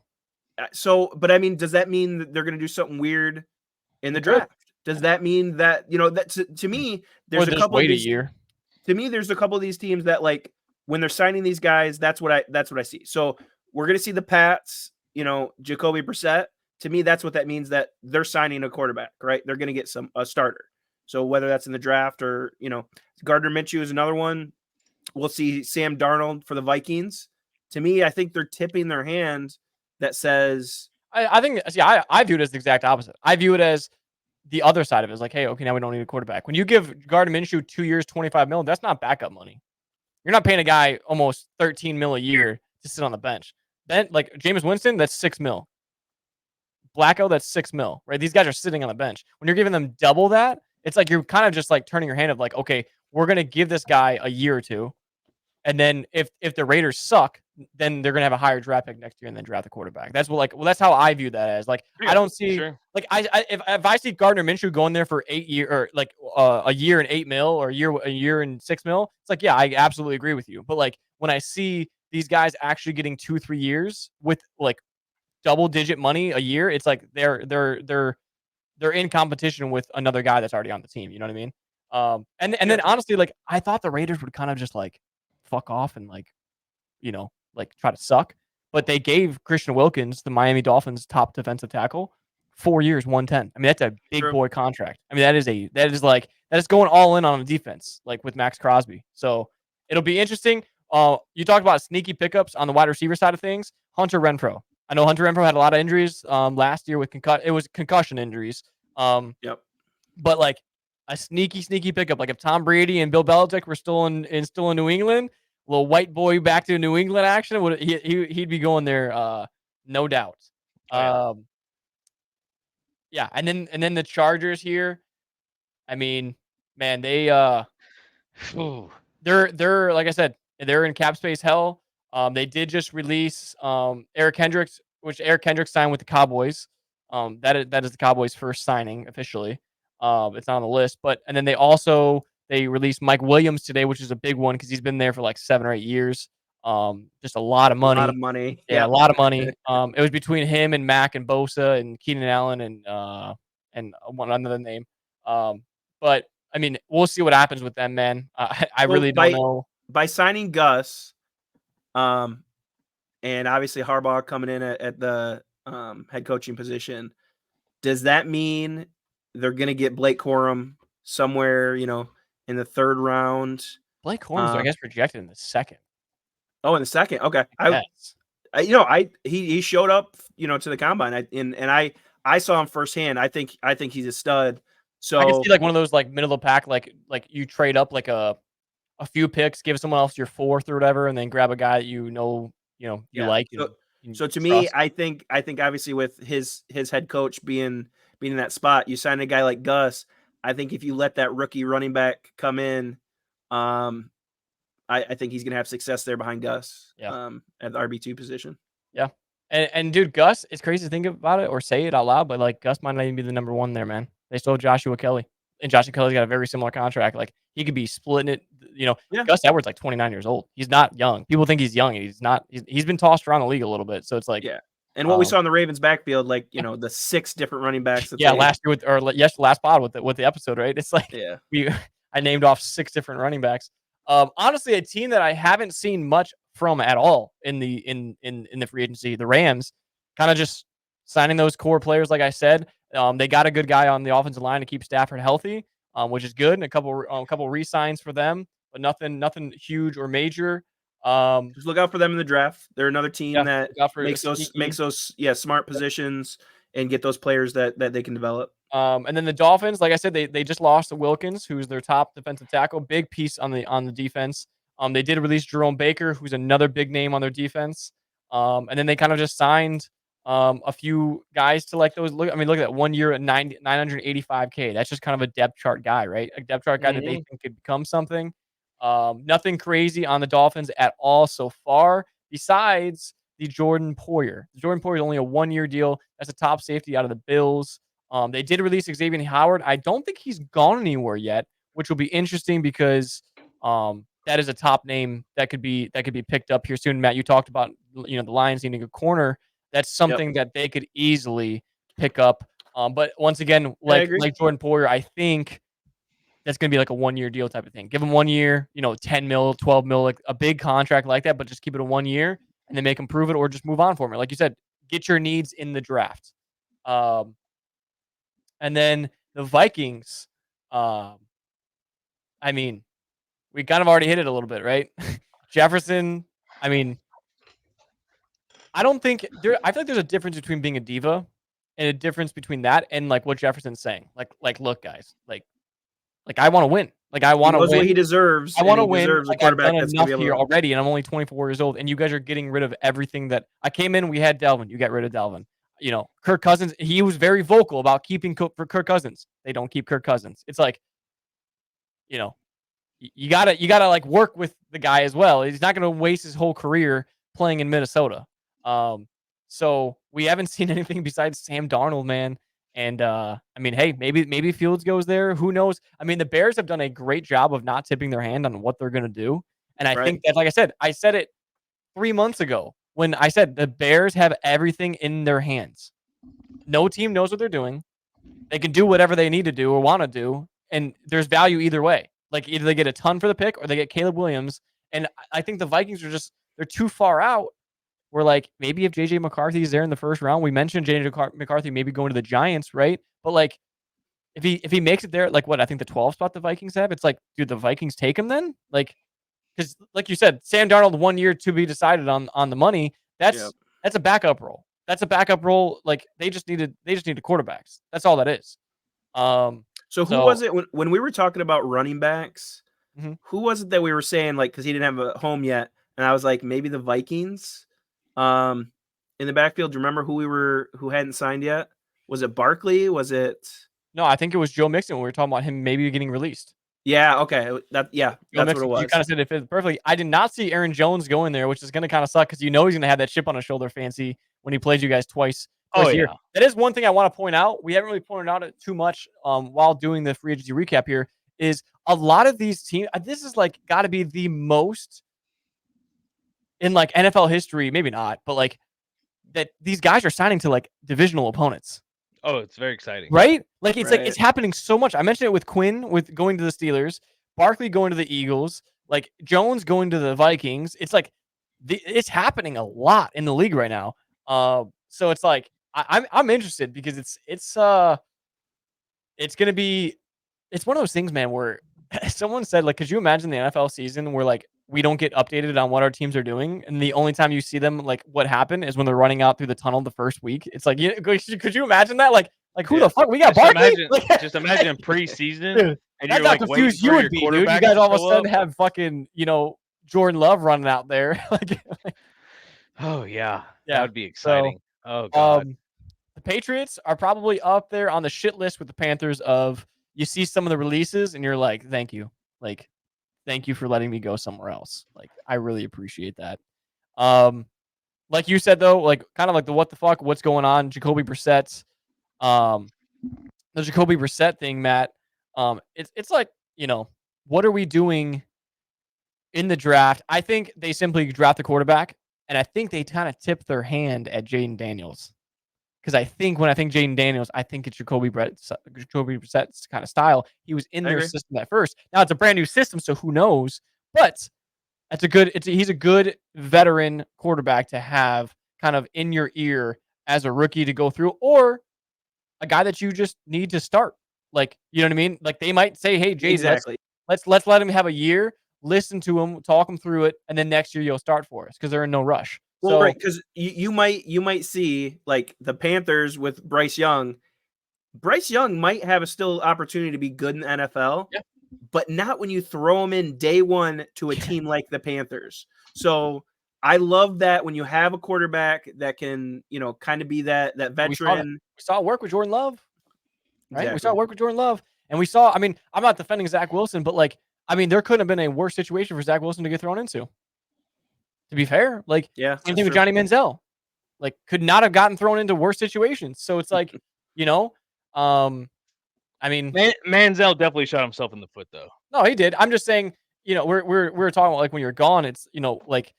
So, but does that mean that they're going to do something weird in the draft? Does that mean that, that to me, there's a couple of these, to me, there's a couple of these teams that like when they're signing these guys, that's what I see. So we're going to see the Pats, Jacoby Brissett. To me, that's what that means, that they're signing a quarterback, right? They're going to get a starter. So whether that's in the draft or, Gardner Minshew is another one. We'll see Sam Darnold for the Vikings. To me, I think they're tipping their hand that says, I think, see, I view it as the exact opposite. I view it as the other side of it is like, hey, okay, now we don't need a quarterback. When you give Gardner Minshew 2 years, 25 million, that's not backup money. You're not paying a guy almost 13 mil a year to sit on the bench. Then, like Jameis Winston, that's 6 mil. Blacko, that's 6 mil, right? These guys are sitting on the bench. When you're giving them double that, it's like you're kind of just like turning your hand of like, okay, we're gonna give this guy a year or two, and then if the Raiders suck, then they're gonna have a higher draft pick next year and then draft the quarterback. That's that's how I view that as. Like, I don't see like if I see Gardner Minshew going there for 8 year or like a year and 8 mil or a year and 6 mil, it's like, yeah, I absolutely agree with you. But like when I see these guys actually getting 2-3 years with like double digit money a year, it's like they're in competition with another guy that's already on the team. You know what I mean? And then honestly, like I thought the Raiders would kind of just like fuck off and like, like try to suck. But they gave Christian Wilkins, the Miami Dolphins top defensive tackle, 4 years, 110. I mean, that's a big boy contract. I mean, that is going all in on the defense, like with Max Crosby. So it'll be interesting. You talked about sneaky pickups on the wide receiver side of things. Hunter Renfrow. I know Hunter Renfrow had a lot of injuries last year with it was concussion injuries. Yep. But like a sneaky pickup. Like if Tom Brady and Bill Belichick were still in New England, little white boy back to New England action, he'd be going there, no doubt. Yeah, and then the Chargers here. I mean, man, they're like I said, they're in cap space hell. They did just release Eric Kendricks, which Eric Kendricks signed with the Cowboys. That is the Cowboys' first signing officially. It's not on the list, and then they released Mike Williams today, which is a big one because he's been there for like 7 or 8 years. Just a lot of money. A lot of money. Yeah, a lot of money. It was between him and Mack and Bosa and Keenan Allen and one another name. But I mean, we'll see what happens with them, man. I really don't know. By signing Gus, and obviously Harbaugh coming in at the head coaching position, does that mean they're going to get Blake Corum somewhere, in the 3rd round? Blake Corum's, I guess, projected in the 2nd. Oh, in the 2nd. Okay. He showed up, to the combine, and I saw him firsthand. I think he's a stud. So I can see like one of those like middle of the pack, like you trade up like a few picks, give someone else your 4th or whatever, and then grab a guy that you like. So to me, I think obviously with his head coach being in that spot, you sign a guy like Gus. I think if you let that rookie running back come in, I think he's gonna have success there behind Gus. Yeah. At the RB2 position. Yeah. And dude, Gus, it's crazy to think about it or say it out loud, but like Gus might not even be the number 1 there, man. They stole Joshua Kelly. And Joshua Kelly's got a very similar contract. Like he could be splitting it, Yeah. Gus Edwards like 29 years old. He's not young. People think he's young. He's not. He's been tossed around the league a little bit. So it's like, yeah. And what we saw in the Ravens backfield, like, the 6 different running backs. Last year last pod with the episode, right? It's like, I named off 6 different running backs. Honestly, a team that I haven't seen much from at all in the free agency, the Rams, kind of just signing those core players. Like I said, they got a good guy on the offensive line to keep Stafford healthy, which is good, and a couple re-signs for them, but nothing huge or major. Just look out for them in the draft. They're another team that makes those smart positions and get those players that they can develop. And then the Dolphins, like I said, they just lost to Wilkins, who's their top defensive tackle, big piece on the defense. They did release Jerome Baker, who's another big name on their defense. And then they kind of just signed a few guys to like those. Look at that 1 year at $985K. That's just kind of a depth chart guy, right? A depth chart guy that they think could become something. Nothing crazy on the Dolphins at all so far, besides the Jordan Poyer. Jordan Poyer is only a 1-year deal. That's a top safety out of the Bills. They did release Xavier Howard. I don't think he's gone anywhere yet, which will be interesting because that is a top name that could be picked up here soon. Matt, you talked about the Lions needing a corner. That's something that they could easily pick up. But once again, like Jordan Poyer, I think that's going to be like a 1-year deal type of thing. Give him 1 year, 10 mil, 12 mil, like a big contract like that, but just keep it a 1 year and then make him prove it or just move on for him. Like you said, get your needs in the draft. And then the Vikings, I mean, we kind of already hit it a little bit, right? Jefferson. I mean, I don't think there. I feel like there's a difference between being a diva and a difference between that and like what Jefferson's saying. Look, guys, I want to win. Like, I He want to knows what win. he deserves, I and want to he win. deserves a Like, I've quarterback done that's going enough to be here able to. already, and I'm only 24 years old. And you guys are getting rid of everything that I came in. We had Delvin. You got rid of Delvin. You know, Kirk Cousins. He was very vocal about keeping for Kirk Cousins. They don't keep Kirk Cousins. It's like, you know, you gotta like work with the guy as well. He's not gonna waste his whole career playing in Minnesota. Um, so we haven't seen anything besides Sam Darnold, man. And I mean, hey, maybe Fields goes there. Who knows? I mean, the Bears have done a great job of not tipping their hand on what they're gonna do. And I Right. think that, like I said it 3 months ago when I said the Bears have everything in their hands. No team knows what they're doing. They can do whatever they need to do or want to do, and there's value either way. Like, either they get a ton for the pick or they get Caleb Williams. And I think the Vikings are just they're too far out. We're like, maybe if JJ McCarthy's there in the first round, we mentioned JJ McCarthy maybe going to the Giants, right? But like, if he makes it there, like what I think the 12 spot the Vikings have, it's like, dude, the Vikings take him then? Like, because like you said, Sam Darnold 1 year to be decided on the money. Yep. That's a backup role. That's a backup role. Like, they just needed quarterbacks. That's all that is. So who was it when we were talking about running backs? Mhm. Who was it that we were saying, like, because he didn't have a home yet, and I was like, maybe the Vikings, in the backfield. Do you remember who hadn't signed yet? Was it Barkley? Was it? No, I think it was Joe Mixon when we were talking about him maybe getting released. Yeah. Okay. Joe That's what Mixon, it 'cause you was. kind of said it fits perfectly. I did not see Aaron Jones going there, which is going to kind of suck because he's going to have that chip on his shoulder, fancy, when he plays you guys twice Oh a year. yeah. That is one thing I want to point out. We haven't really pointed out it too much while doing the free agency recap here. Is a lot of these teams. This is like got to be the most in like NFL history, maybe not, but like that these guys are signing to like divisional opponents. Oh, it's very exciting. Right? Like, it's Right. happening so much. I mentioned it with Quinn with going to the Steelers, Barkley going to the Eagles, like Jones going to the Vikings. It's like it's happening a lot in the league right now. So it's like I'm interested because it's gonna be it's one of those things, man, where someone said, like, could you imagine the NFL season where like we don't get updated on what our teams are doing, and the only time you see them, like, what happened is when they're running out through the tunnel the first week. It's like, could you imagine that? Like who Yeah. the fuck? We got Just Barkley? imagine, Like, just imagine preseason, dude, and that's you're how like waiting confused you for would your be, dude. You quarterback guys to all of a show sudden up. have fucking, Jordan Love running out there. Like, Oh yeah, that yeah. would be So, exciting. Oh god. the Patriots are probably up there on the shit list with the Panthers of you see some of the releases and you're like, thank you. Like, thank you for letting me go somewhere else. Like, I really appreciate that. Um, like you said though, like kind of like the what the fuck, what's going on? Jacoby Brissett's um the Jacoby Brissett thing, Matt. It's like, what are we doing in the draft? I think they simply draft the quarterback, and I think they kind of tip their hand at Jaden Daniels. Because when I think Jaden Daniels, I think it's Jacoby Brissett's kind of style. He was in I their agree. system at first. Now it's a brand new system, so who knows? But he's a good veteran quarterback to have kind of in your ear as a rookie to go through, or a guy that you just need to start. Like, you know what I mean? Like, they might say, "Hey, Jaden, Exactly. let's let him have a year, listen to him, talk him through it, and then next year you'll start for us because they're in no rush." Well, So right, because you might see, like, the Panthers with Bryce Young. Bryce Young might have a still opportunity to be good in the NFL, yeah, but not when you throw him in day one to a team like the Panthers. So I love that when you have a quarterback that can, kind of be that we saw that. veteran. We saw it work with Jordan Love, right? We saw Exactly. it work with Jordan Love, and we saw. I mean, I'm not defending Zach Wilson, but like, I mean, there couldn't have been a worse situation for Zach Wilson to get thrown into. To be fair, like, Yeah, same that's thing with true. Johnny Manziel. Like, could not have gotten thrown into worse situations. So it's like, you know, I mean, Manziel definitely shot himself in the foot though. no, he did. I'm just saying, we're talking about like when you're gone, it's like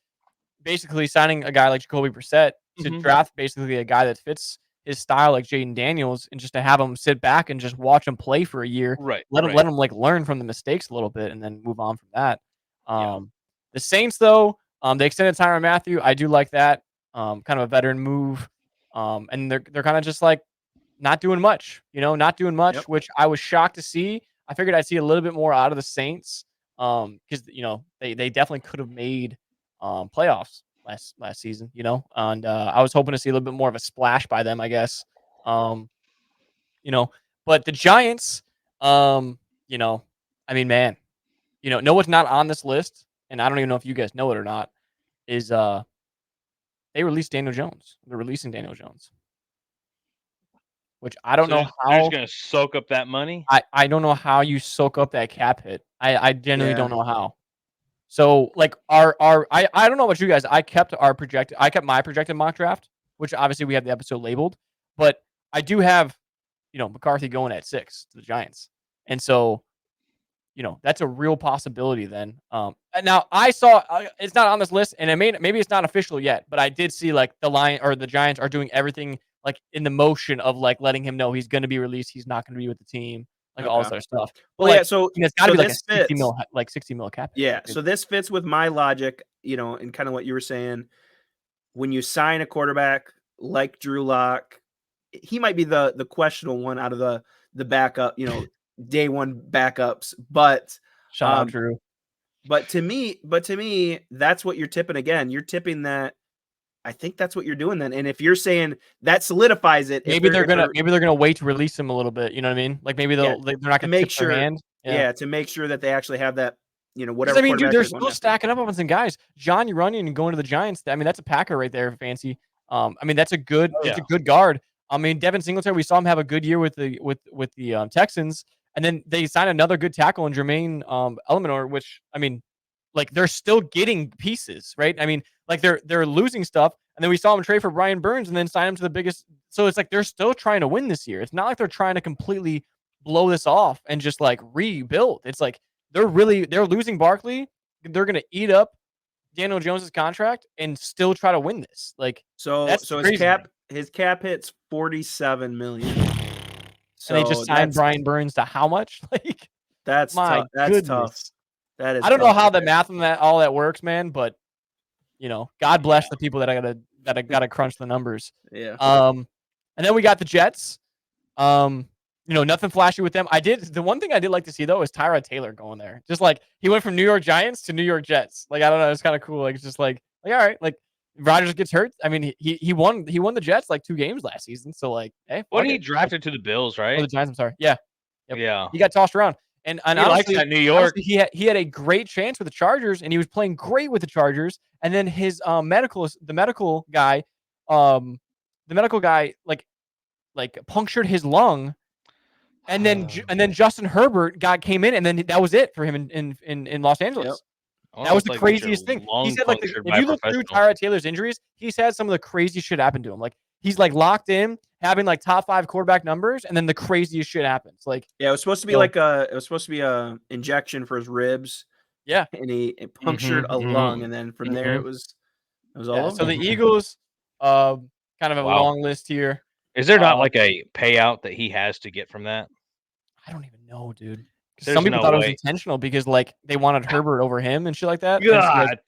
basically signing a guy like Jacoby Brissett to draft basically a guy that fits his style like Jaden Daniels, and just to have him sit back and just watch him play for a year, Right. let him like learn from the mistakes a little bit and then move on from that. Yeah. The Saints though, they extended Tyrann Mathieu. I do like that. Kind of a veteran move. And they're kind of just like not doing much, not doing much, Yep. which I was shocked to see. I figured I'd see a little bit more out of the Saints. Because they definitely could have made playoffs last season, and I was hoping to see a little bit more of a splash by them, I guess. But the Giants, I mean, man, know what's not on this list, and I don't even know if you guys know it or not, is they released Daniel Jones. They're releasing Daniel Jones, which I don't know They're just how. gonna soak up that money. I don't know how you soak up that cap hit. I genuinely don't know how. So like I don't know about you guys. I kept my projected mock draft, which obviously we have the episode labeled, but I do have, McCarthy going at 6 to the Giants. And so, that's a real possibility then. And now I saw it's not on this list, and maybe it's not official yet, but I did see like the Giants are doing everything like in the motion of like letting him know he's going to be released, he's not going to be with the team, like all this other stuff. But Well, like, yeah, so it's got to be like a this 60 fits. mil, like 60 mil cap hit. Yeah, so this fits with my logic, and kind of what you were saying. When you sign a quarterback like Drew Lock, he might be the questionable one out of the backup, day one backups. But shout out Drew. But to me, that's what you're tipping again. You're tipping that. I think that's what you're doing then. And if you're saying that solidifies it, maybe they're gonna wait to release him a little bit. You know what I mean? Like maybe they're not gonna tip their hand. Yeah, to make sure that they actually have that. Whatever. I mean, dude, they're still stacking up on some guys. John Runyon and going to the Giants. I mean, that's a Packer right there, fancy. I mean, that's a good guard. I mean, Devin Singletary, we saw him have a good year with the Texans, and then they signed another good tackle in Jermaine Eleanor, which I mean, like they're still getting pieces, right? I mean, like they're losing stuff, and then we saw him trade for Brian Burns and then sign him to the biggest. So it's like they're still trying to win this year. It's not like they're trying to completely blow this off and just like rebuild. It's like they're losing Barkley. They're gonna eat up Daniel Jones's contract and still try to win this. Like so his cap hits $47 million. So and they just signed Brian Burns to how much? Like that's tough. That's tough. That is. I don't know how the math on all that works, man. But God bless the people that I gotta crunch the numbers. Yeah. And then we got the Jets. Nothing flashy with them. The one thing I did like to see though is Tyrod Taylor going there. Just like he went from New York Giants to New York Jets. Like I don't know, it's kind of cool. Like it's just like all right, like Rodgers gets hurt. I mean, he won the Jets like 2 games last season. So like, hey, what he drafted to the Bills, right? Oh, the Giants. I'm sorry. Yeah, yep. Yeah. He got tossed around, and he honestly, likes that New York. He had a great chance with the Chargers, and he was playing great with the Chargers. And then his the medical guy like punctured his lung. And then Justin Herbert came in, and then that was it for him in Los Angeles. Yep. Well, that was the craziest thing. He said, like, if you look through Tyrod Taylor's injuries, he's had some of the craziest shit happen to him. Like, he's like locked in, having like top 5 quarterback numbers, and then the craziest shit happens. Like, yeah, it was supposed to be a injection for his ribs. Yeah, and he punctured a lung, and then from there it was all over. So the Eagles, kind of a long list here. Is there not like a payout that he has to get from that? I don't even know, dude. Some people thought it was intentional because like they wanted Herbert over him and shit like that. God,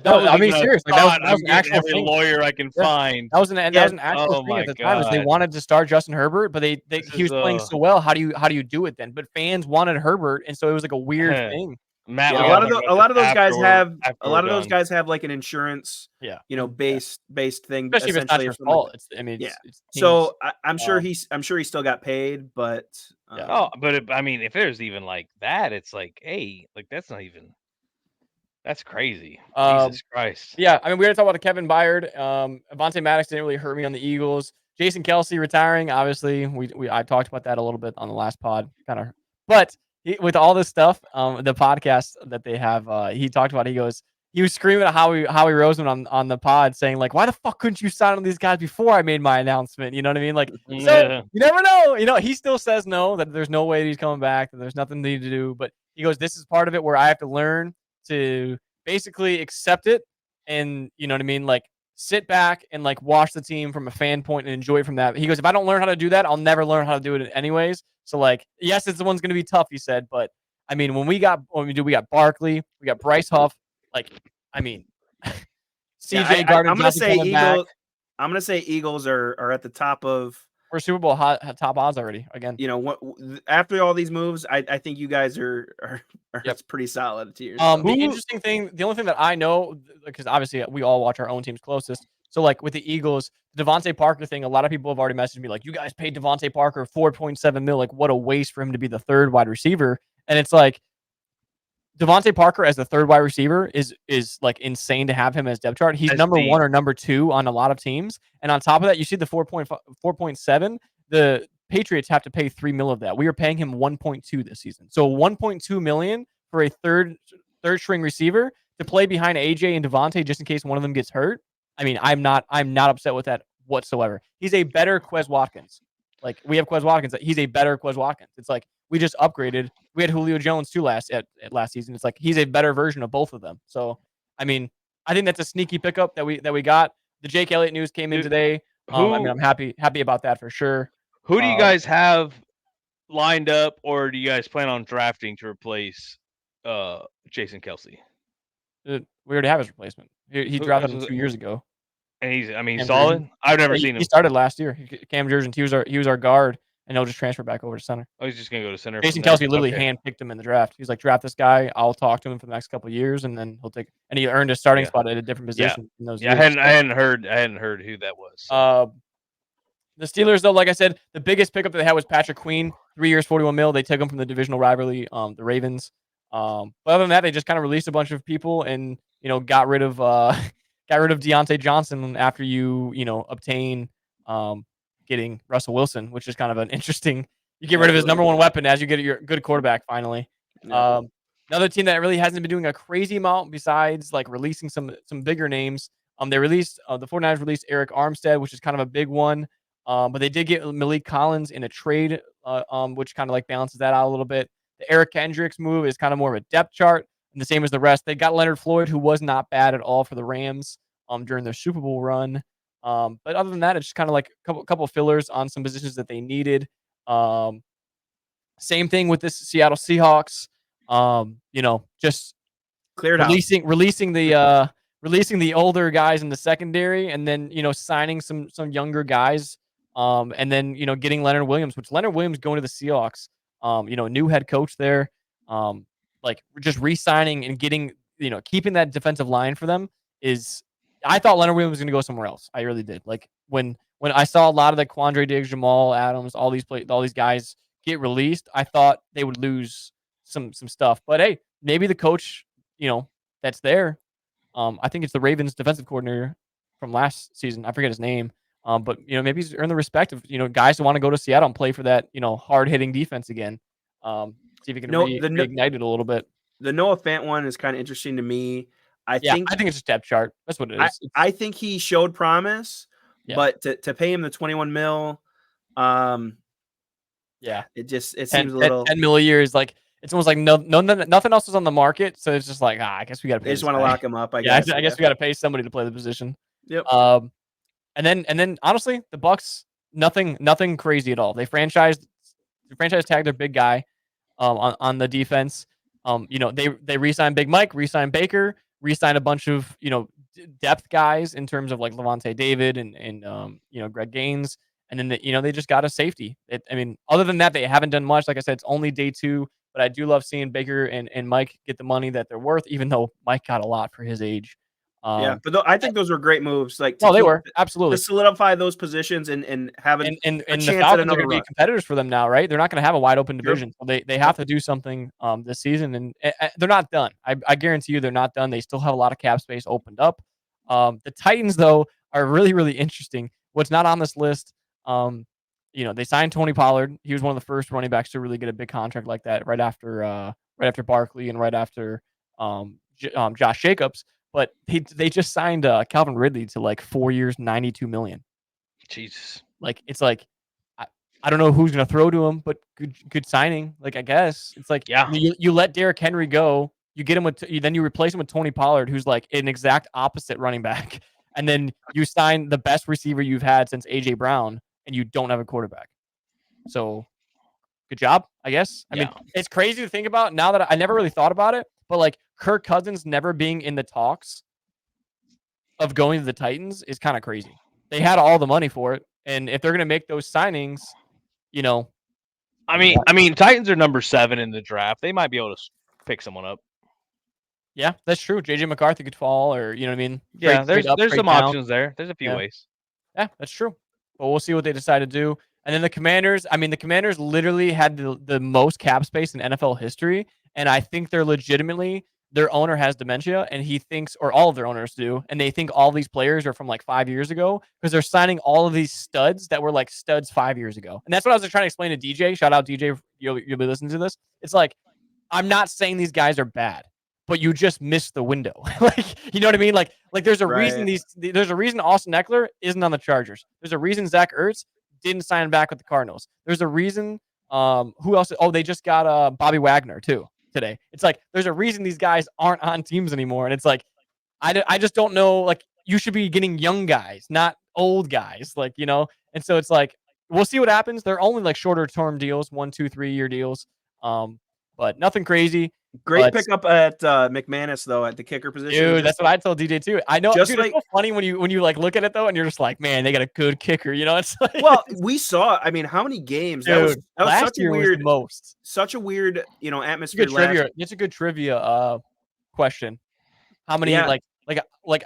I mean, seriously, that was an actual thing. Lawyer I can find. That was an actual thing at the time. Is they wanted to start Justin Herbert, but he was playing so well. How do you do it then? But fans wanted Herbert, and so it was like a weird thing. Matt, a lot of those guys have like an insurance, based thing. Especially if it's not your fault. So I'm sure he still got paid, but if there's even like that, it's like, hey, like that's crazy. Jesus Christ. Yeah, I mean, we already talked about Kevin Byard. Avonte Maddox didn't really hurt me on the Eagles. Jason Kelsey retiring, obviously. I talked about that a little bit on the last pod, but. With all this stuff, the podcast that they have, he talked about. He was screaming at Howie Roseman on the pod, saying like, "Why the fuck couldn't you sign on these guys before I made my announcement?" You know what I mean? Like, so you never know. He still says no, that there's no way he's coming back, that there's nothing to do. But he goes, "This is part of it where I have to learn to basically accept it, and you know what I mean, like." Sit back and like watch the team from a fan point and enjoy it from that. He goes, if I don't learn how to do that, I'll never learn how to do it anyways. So like, yes, it's the one's going to be tough, he said. But I mean, we got Barkley, we got Bryce Huff. Like, I mean, CJ Gardner. I'm going to say Eagles are at the top of We're Super Bowl top odds already again. You know, after all these moves, I think you guys are Yep. pretty solid to yourself. The interesting thing, the only thing that I know, because obviously we all watch our own teams closest. So like with the Eagles, the Devontae Parker thing, a lot of people have already messaged me like, you guys paid Devontae Parker $4.7 million. Like, what a waste for him to be the third wide receiver. And it's like, Devontae Parker as the third wide receiver is like insane to have him as depth chart. He's That's number deep. 1 or number 2 on a lot of teams. And on top of that, you see the 4.7. The Patriots have to pay $3 million of that. We are paying him 1.2 this season. So 1.2 million for a third string receiver to play behind AJ and Devontae just in case one of them gets hurt. I mean, I'm not upset with that whatsoever. He's a better Quez Watkins. Like, we have Quez Watkins. He's a better Quez Watkins. It's like we just upgraded. We had Julio Jones too last season. It's like he's a better version of both of them. So, I mean, I think that's a sneaky pickup that we got. The Jake Elliott news came in today. I mean, I'm happy about that for sure. Who do you guys have lined up, or do you guys plan on drafting to replace Jason Kelsey? We already have his replacement. He drafted him 2 years ago. And he's Cam solid. Jurgens. I've never seen him. He started last year. Cam Jurgens. He was our guard, and he'll just transfer back over to center. Oh, he's just gonna go to center. Jason Kelsey literally handpicked him in the draft. He's like, draft this guy. I'll talk to him for the next couple of years, and then he'll take. And he earned a starting spot at a different position in those years. I hadn't heard who that was. So. The Steelers, though, like I said, the biggest pickup that they had was Patrick Queen, 3 years, $41 million. They took him from the divisional rivalry, the Ravens. But other than that, they just kind of released a bunch of people and got rid of Deontay Johnson after you obtain getting Russell Wilson, which is kind of an interesting. You get rid of his number 1 weapon as you get your good quarterback finally. Yeah. Another team that really hasn't been doing a crazy amount besides like releasing some bigger names. They released the 49ers released Eric Armstead, which is kind of a big one. But they did get Malik Collins in a trade, which kind of like balances that out a little bit. The Eric Kendricks move is kind of more of a depth chart, and the same as the rest. They got Leonard Floyd, who was not bad at all for the Rams during their Super Bowl run. But other than that, it's just kind of like a couple fillers on some positions that they needed. Same thing with this Seattle Seahawks. Just cleared releasing the older guys in the secondary, and then signing some younger guys. And then getting Leonard Williams, which Leonard Williams going to the Seahawks. New head coach there. Like just re-signing and getting keeping that defensive line for them is. I thought Leonard Williams was going to go somewhere else. I really did. Like when I saw a lot of the Quandre Diggs, Jamal Adams, all these guys get released, I thought they would lose some stuff. But hey, maybe the coach that's there. I think it's the Ravens defensive coordinator from last season. I forget his name. But maybe he's earned the respect of guys who want to go to Seattle and play for that hard hitting defense again. See if he can reignite it a little bit. The Noah Fant one is kind of interesting to me. I think it's a depth chart. That's what it is. I think he showed promise, but to pay him the 21 mil, it seems a little 10 mil a year is like. It's almost like nothing else is on the market, so it's just like I guess we got to pay. They just want to lock him up. I guess we got to pay somebody to play the position. Yep. And then honestly, the Bucks nothing crazy at all. They franchise tagged their big guy, on the defense. They re-signed Big Mike, re-signed Baker, re-signed a bunch of depth guys in terms of like Levante David and Greg Gaines. And then they just got a safety. Other than that, they haven't done much. Like I said, it's only day 2. But I do love seeing Baker and Mike get the money that they're worth, even though Mike got a lot for his age. But I think those were great moves. Like, they were absolutely to solidify those positions and having and the Falcons are going to be competitors for them now, right? They're not going to have a wide open division, so they have to do something this season, and they're not done. I guarantee you, they're not done. They still have a lot of cap space opened up. The Titans, though, are really really interesting. What's not on this list? They signed Tony Pollard. He was one of the first running backs to really get a big contract like that right after Barkley and right after Josh Jacobs. But they just signed Calvin Ridley to like 4 years, $92 million. Jesus. Like it's like I don't know who's gonna throw to him, but good signing. Like I guess it's like you let Derrick Henry go, you get him then you replace him with Tony Pollard, who's like an exact opposite running back, and then you sign the best receiver you've had since AJ Brown. And you don't have a quarterback. So good job, I guess. I mean, it's crazy to think about now that I never really thought about it, but like Kirk Cousins never being in the talks of going to the Titans is kind of crazy. They had all the money for it. And if they're going to make those signings, I mean, Titans are number 7 in the draft. They might be able to pick someone up. Yeah, that's true. JJ McCarthy could fall, or you know what I mean. Yeah, trade up, there's trade some down. options there. There's a few ways. Yeah, that's true. But we'll see what they decide to do. And then the Commanders. I mean, the Commanders literally had the most cap space in NFL history, and I think they're legitimately. Their owner has dementia, and he thinks, or all of their owners do, and they think all these players are from like 5 years ago because they're signing all of these studs that were like studs 5 years ago. And that's what I was trying to explain to DJ. Shout out DJ. You'll be listening to this. It's like, I'm not saying these guys are bad, but you just missed the window. Like, you know what I mean? Like there's a reason there's a reason Austin Eckler isn't on the Chargers. There's a reason Zach Ertz didn't sign back with the Cardinals. There's a reason who else? Oh, they just got Bobby Wagner too today. It's like there's a reason these guys aren't on teams anymore. And it's like I just don't know, like you should be getting young guys, not old guys. Like, and so it's like we'll see what happens. They're only like shorter term deals, 1, 2, 3 year deals. But nothing crazy. Great pickup at McManus though at the kicker position. Dude, that's what I told DJ too. I know, just dude, it's so funny when you like look at it though, and you're just like, man, they got a good kicker. It's like, well, we saw. I mean, how many games? Dude, that was last such year a weird, was such a weird, atmosphere. It's a good trivia question. How many like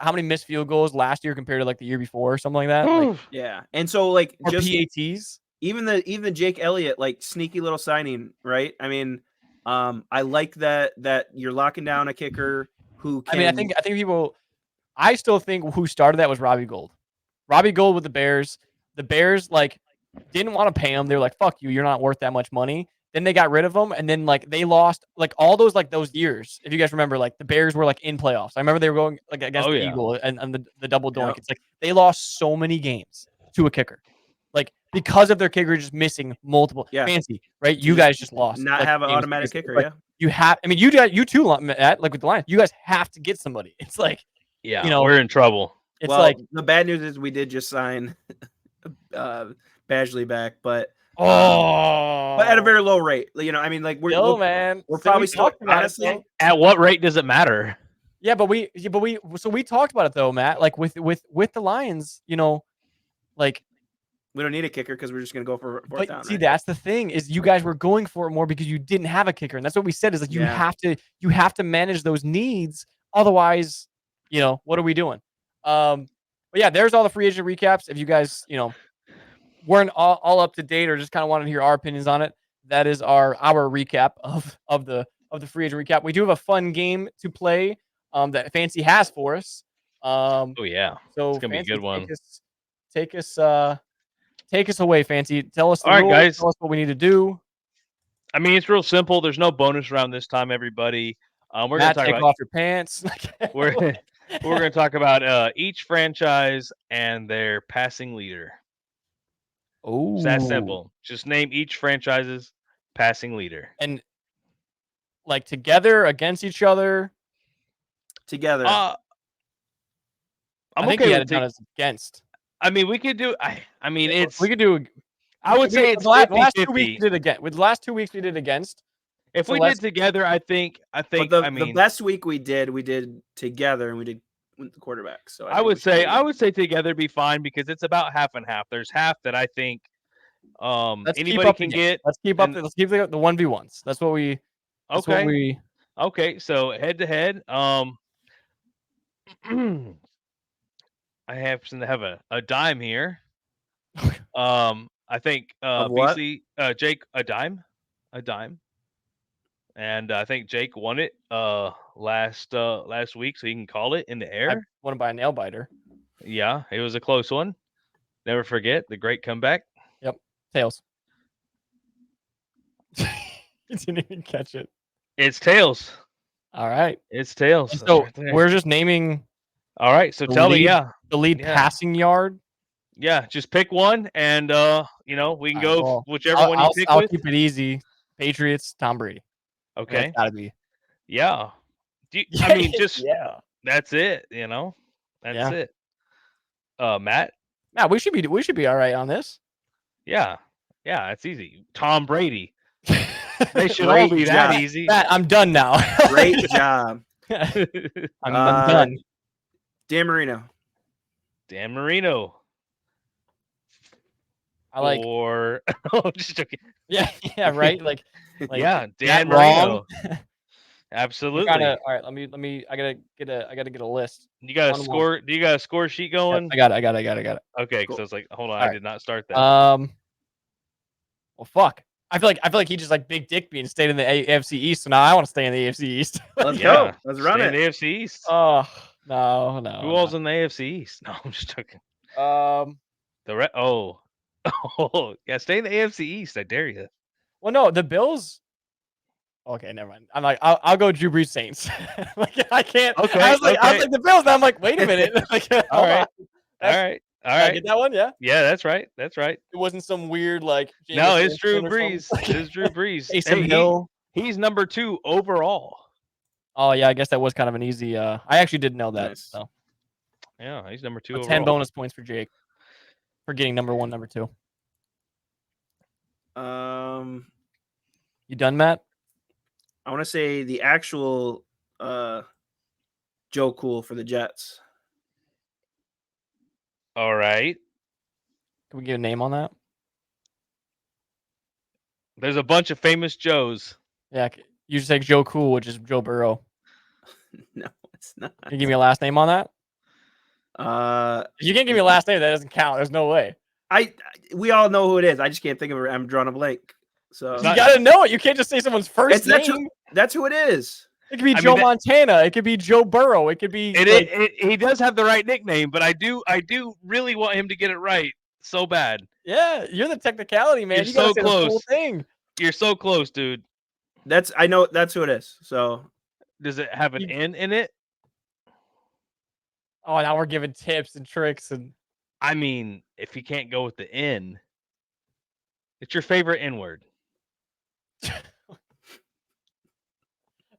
how many missed field goals last year compared to like the year before or something like that? Like, yeah, and so like or just PATs. Even the Jake Elliott like sneaky little signing, right? I mean, I like that you're locking down a kicker who can. I mean, I think people. I still think who started that was Robbie Gould. Robbie Gould with the Bears. The Bears like didn't want to pay him. They were like, "Fuck you, you're not worth that much money." Then they got rid of him, and then like they lost like all those years. If you guys remember, like the Bears were like in playoffs. I remember they were going like against the Eagle and the double doink. Yep. It's like they lost so many games to a kicker, like because of their kicker just missing multiple. Yeah. Fancy, right? You guys just lost. Not have an automatic kicker. Like, yeah, you have. I mean, you too, Matt. Like with the Lions, you guys have to get somebody. It's like, we're in trouble. It's like the bad news is we did just sign Badgley back, but at a very low rate. I mean, like we're probably still honestly. At what rate does it matter? Yeah, but we talked about it though, Matt. Like with the Lions, like we don't need a kicker because we're just gonna go for fourth down. See, that's the thing is you guys were going for it more because you didn't have a kicker, and that's what we said is like you have to manage those needs. Otherwise, what are we doing? But yeah, there's all the free agent recaps. If you guys, weren't all up to date or just kind of wanted to hear our opinions on it, that is our recap of the free agent recap. We do have a fun game to play that Fancy has for us. Oh yeah, so it's gonna be a good one. Take us away, Fancy. Tell us the rules. All right, guys. Tell us what we need to do. I mean, it's real simple. There's no bonus round this time, everybody. We're Matt, gonna take off your pants. we're gonna talk about each franchise and their passing leader. Oh, it's that simple. Just name each franchise's passing leader. And like together against each other. Together. I'm think okay he with had it against. I mean, we could do. I mean, it's. We could do. I would say it's the last 50-50. 2 weeks we did again. With the last 2 weeks we did against. If we did together, I think. But the best week we did together, and we did with the quarterback. So I would say together be fine because it's about half and half. There's half that I think anybody can get. Let's keep up. Let's keep the 1v1s. That's what we. Okay. So head to head. I happen to have a dime here. I think BC Jake a dime. And I think Jake won it last week, so he can call it in the air. I won it by a nail biter. Yeah, it was a close one. Never forget the great comeback. Yep, tails. You didn't even catch it. It's tails. All right, it's tails. And so we're just naming. All right, so tell me, the lead passing yard. Yeah, just pick one, and we can go whichever one you pick. I'll keep it easy. Patriots, Tom Brady. Okay, that's gotta be. Yeah. I mean, just that's it. That's it. Matt, we should be all right on this. Yeah, it's easy. Tom Brady. They should all be that easy. Matt, I'm done now. Great job. I'm done. Dan Marino. I like. or oh, just joking. Yeah, yeah, right. Like Yeah, Matt Dan Wrong. Marino. Absolutely. All right. Let me. I gotta get a list. You got a 1-1. score? Do you got a score sheet Yep, going? I got it. Okay, because Cool. I was like, hold on, All I right. did not start that. Well, fuck. I feel like he just like big dick me and stayed in the AFC East. So now I want to stay in the AFC East. Let's Yeah, go. Let's run stay in it. the AFC East. Oh Who no. all's in the AFC East? No, I'm just joking. Oh, oh, yeah, stay in the AFC East. I dare you. Well, no, the Bills. Okay, never mind. I'm like, I'll go Drew Brees Saints. Like I can't. Okay, I was like the Bills. Now I'm like, wait a minute. Like, All hold right, on. all right, all Did I right. get that one? Yeah. Yeah, that's right. That's right. It wasn't some weird like. No, Jameis it's Drew Winston or Brees. something. It's Drew Brees. Taysom Hey, Hill. he's number 2 overall. Oh yeah, I guess that was kind of an easy. I actually didn't know that. Nice. So Yeah, he's number 2 overall. 10 bonus points for Jake for getting number 1, number 2. You done, Matt? I want to say the actual Joe Cool for the Jets. All right. Can we get a name on that? There's a bunch of famous Joes. Yeah, you just say Joe Cool, which is Joe Burrow. No, it's not. Can you give me a last name on that? If you can't give me a last name, that doesn't count. There's no way. We all know who it is. I just can't think of it. I'm drawing a blank. So You gotta know it. You can't just say someone's first name. That's who it is. It could be Joe Montana. It could be Joe Burrow. It could be. He does have the right nickname, but I do really want him to get it right so bad. Yeah, you're the technicality man. You're so close. The full thing. You're so close, dude. I know that's who it is. So does it have an N in it? Oh, now we're giving tips and tricks and. I mean, if you can't go with the N, it's your favorite N word.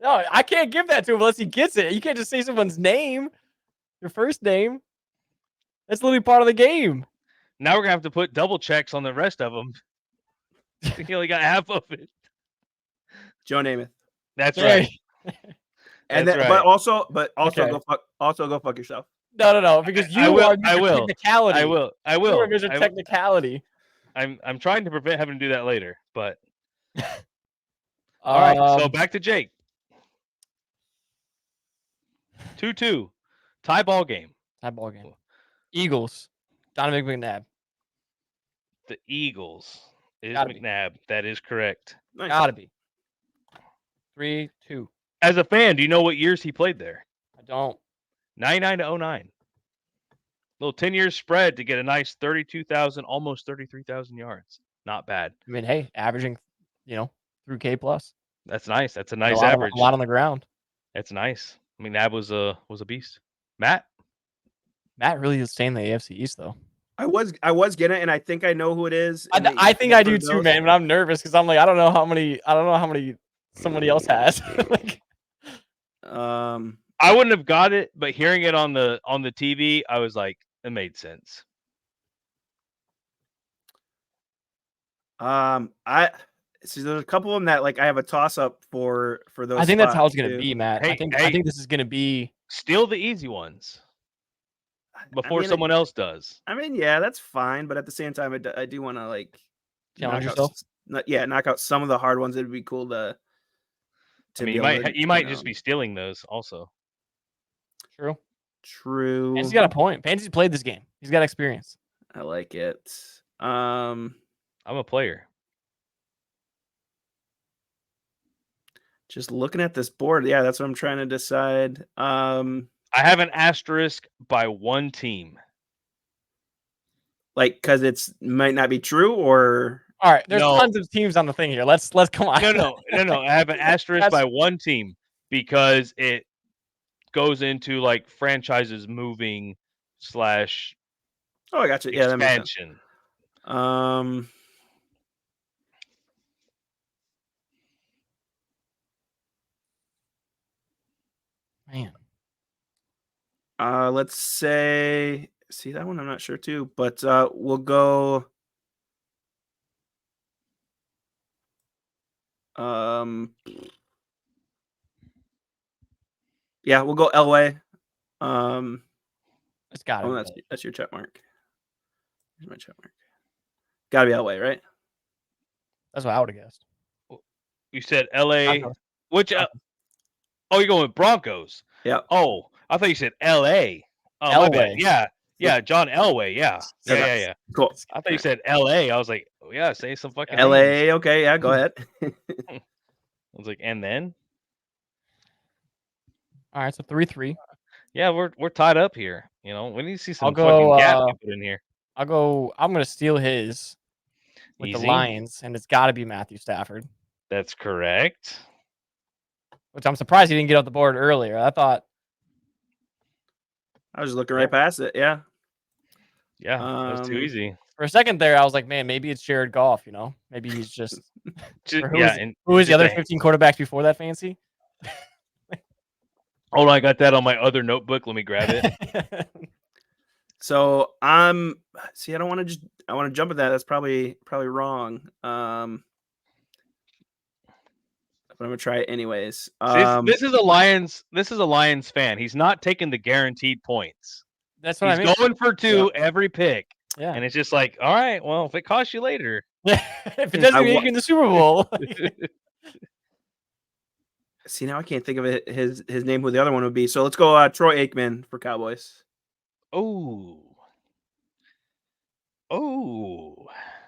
No, I can't give that to him unless he gets it. You can't just say someone's name, your first name. That's literally part of the game. Now we're gonna have to put double checks on the rest of them. He only got half of it. Joe Namath. That's right. And That's then, right. but also Okay. go fuck yourself. No, because you are Mr. Technicality. I will. You are Mr. Technicality. I'm trying to prevent having to do that later, but all right. So back to Jake. 2-2. Tie ball game. Eagles. Donovan McNabb. The Eagles is Gotta McNabb. That is correct. Nice. Gotta be. 3-2. As a fan, do you know what years he played there? I don't. 99 to 09. Little 10-year spread to get a nice 32,000, almost 33,000 yards. Not bad. I mean, hey, averaging, through K plus. That's nice. That's a nice average. A lot on the ground. That's nice. McNabb was a beast. Matt really is staying in the AFC East though. I was getting it, and I think I know who it is. I think I do too, man. But I'm nervous because I'm like, I don't know how many somebody else has. I wouldn't have got it, but hearing it on the TV, I was like, it made sense. See, there's a couple of them that like I have a toss up for those. I think that's how it's gonna be, Matt. Hey, I think this is gonna be steal the easy ones before someone else does. I mean, yeah, that's fine, but at the same time, I do want to like challenge yourself. Knock out some of the hard ones. It'd be cool to. I mean, you might just be stealing those also. True. He's got a point. Pansy's played this game. He's got experience. I like it. I'm a player. Just looking at this board, yeah, that's what I'm trying to decide. I have an asterisk by one team. Like, because it's might not be true, or all right. There's tons of teams on the thing here. Let's come on. No. I have an asterisk by one team because it goes into like franchises moving / Oh, I got you. Yeah, that makes sense. Man. Let's say, see that one. I'm not sure too, but we'll go. Yeah, we'll go Elway. It's got to. That's your check mark. Here's my check mark. Gotta be Elway, right? That's what I would have guessed. You said L.A. Broncos. Which? Oh, you're going with Broncos. Yep. Oh, I thought you said L.A. Oh, my bad. Elway. Yeah, John Elway. Yeah. Cool. I thought you said L.A. I was like, oh yeah, say some fucking names. LA. Okay, yeah, go ahead. I was like, and then? All right, so 3-3. Yeah, we're tied up here. You know, we need to see some I'll go, fucking gap you put in here. I'm gonna steal his with the Easy. Lions, and it's got to be Matthew Stafford. That's correct. Which I'm surprised he didn't get off the board earlier. I thought. I was just looking right past it. Yeah. Yeah, that was too easy. For a second there, I was like, man, maybe it's Jared Goff. You know, maybe he's just. Who was the other 15 quarterbacks before that fancy? Hold on, I got that on my other notebook. Let me grab it. So I don't want to I want to jump at that. That's probably wrong. But I'm gonna try it anyways. This is a Lions fan. He's not taking the guaranteed points. That's what I mean. He's going for 2 every pick. Yeah. And it's just like, all right, well, if it costs you later. If it doesn't make you in the Super Bowl. See, now I can't think of it, his name, who the other one would be. So let's go Troy Aikman for Cowboys. Oh.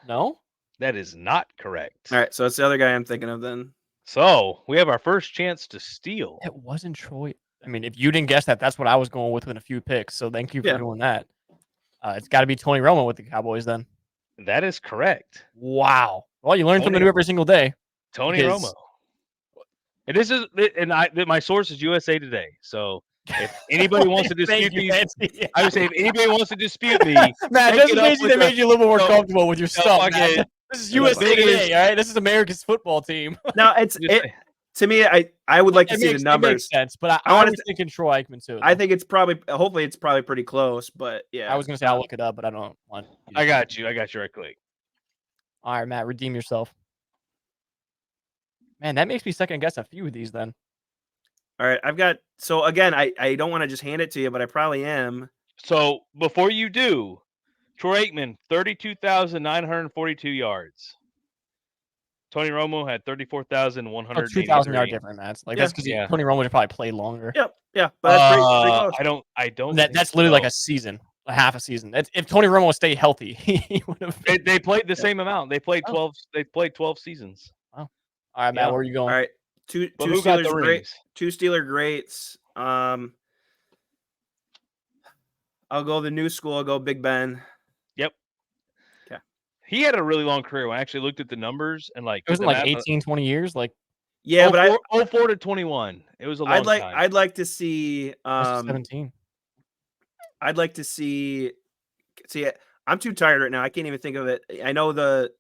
No? That is not correct. All right, so that's the other guy I'm thinking of then. So we have our first chance to steal. It wasn't Troy. I mean, if you didn't guess that, that's what I was going with in a few picks. So thank you for doing that. It's got to be Tony Romo with the Cowboys then. That is correct. Wow. Well, you learn something new every single day. Tony Romo. And this is, my source is USA Today. So if anybody wants to dispute me, I would say if anybody wants to dispute me, Matt, just in case they made you a little bit more comfortable with your stuff. This is USA Today, all right? This is America's football team. No, to me, I would like to see the numbers. It makes sense, but I was thinking Troy Aikman too. I think it's hopefully it's probably pretty close, but yeah. I was going to say I'll look it up, but I don't want. I got you right quick. All right, Matt, redeem yourself. Man, that makes me second guess a few of these then. All right, so again, I don't want to just hand it to you, but I probably am. So before you do, Troy Aikman, 32,942 yards. Tony Romo had 34,100. 2,000 yard difference, Matt. That's because Tony Romo would probably play longer. Yep, yeah, but that's pretty close. I don't. That's literally like a season, a half a season. If Tony Romo stayed healthy, he would have. They played the same amount. They played 12. They played 12 seasons. Wow. All right, Matt, where are you going? All right, two Steeler greats. I'll go the new school. I'll go Big Ben. Yep. Okay. He had a really long career. When I actually looked at the numbers and it wasn't like 18, 20 years. Yeah, but 04 to 21. It was a long time. I'd like to see 17. I'd like to see. I'm too tired right now. I can't even think of it. I know the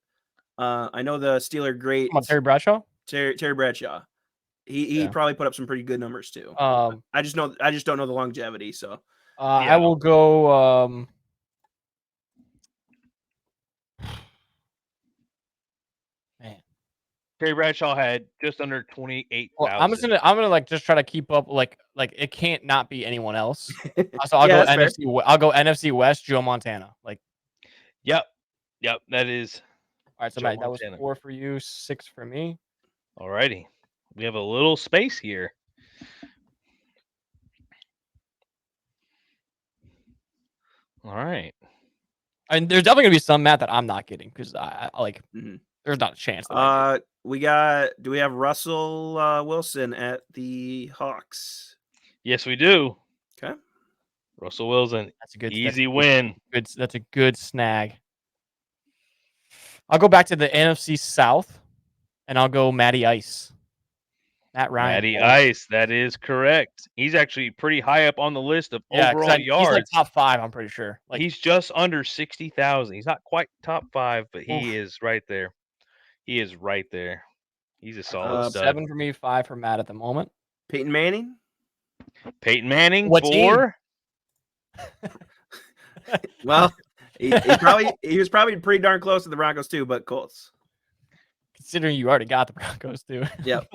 Steeler great. Terry Bradshaw. Terry Bradshaw. He probably put up some pretty good numbers too. I just don't know the longevity. So I will go. Man, Terry Bradshaw had just under 28,000. Well, I'm gonna just try to keep up. Like it can't not be anyone else. So I'll go NFC. Fair. I'll go NFC West. Joe Montana. Yep. That is. All right, so Matt, that was 4 for you, 6 for me. All righty. We have a little space here. All right. And there's definitely gonna be some, Matt, that I'm not getting because there's not a chance. Do we have Russell Wilson at the Hawks? Yes, we do. Okay. Russell Wilson. That's a good easy win. That's a good snag. I'll go back to the NFC South, and I'll go Matty Ice. Matt Ryan. Matty Ice, that is correct. He's actually pretty high up on the list of overall yards. He's like top 5, I'm pretty sure. He's just under 60,000. He's not quite top 5, but he is right there. He's a solid stud. 7 for me, 5 for Matt at the moment. Peyton Manning. What for? Well, he was probably pretty darn close to the Broncos too, but Colts. Considering you already got the Broncos too. Yep.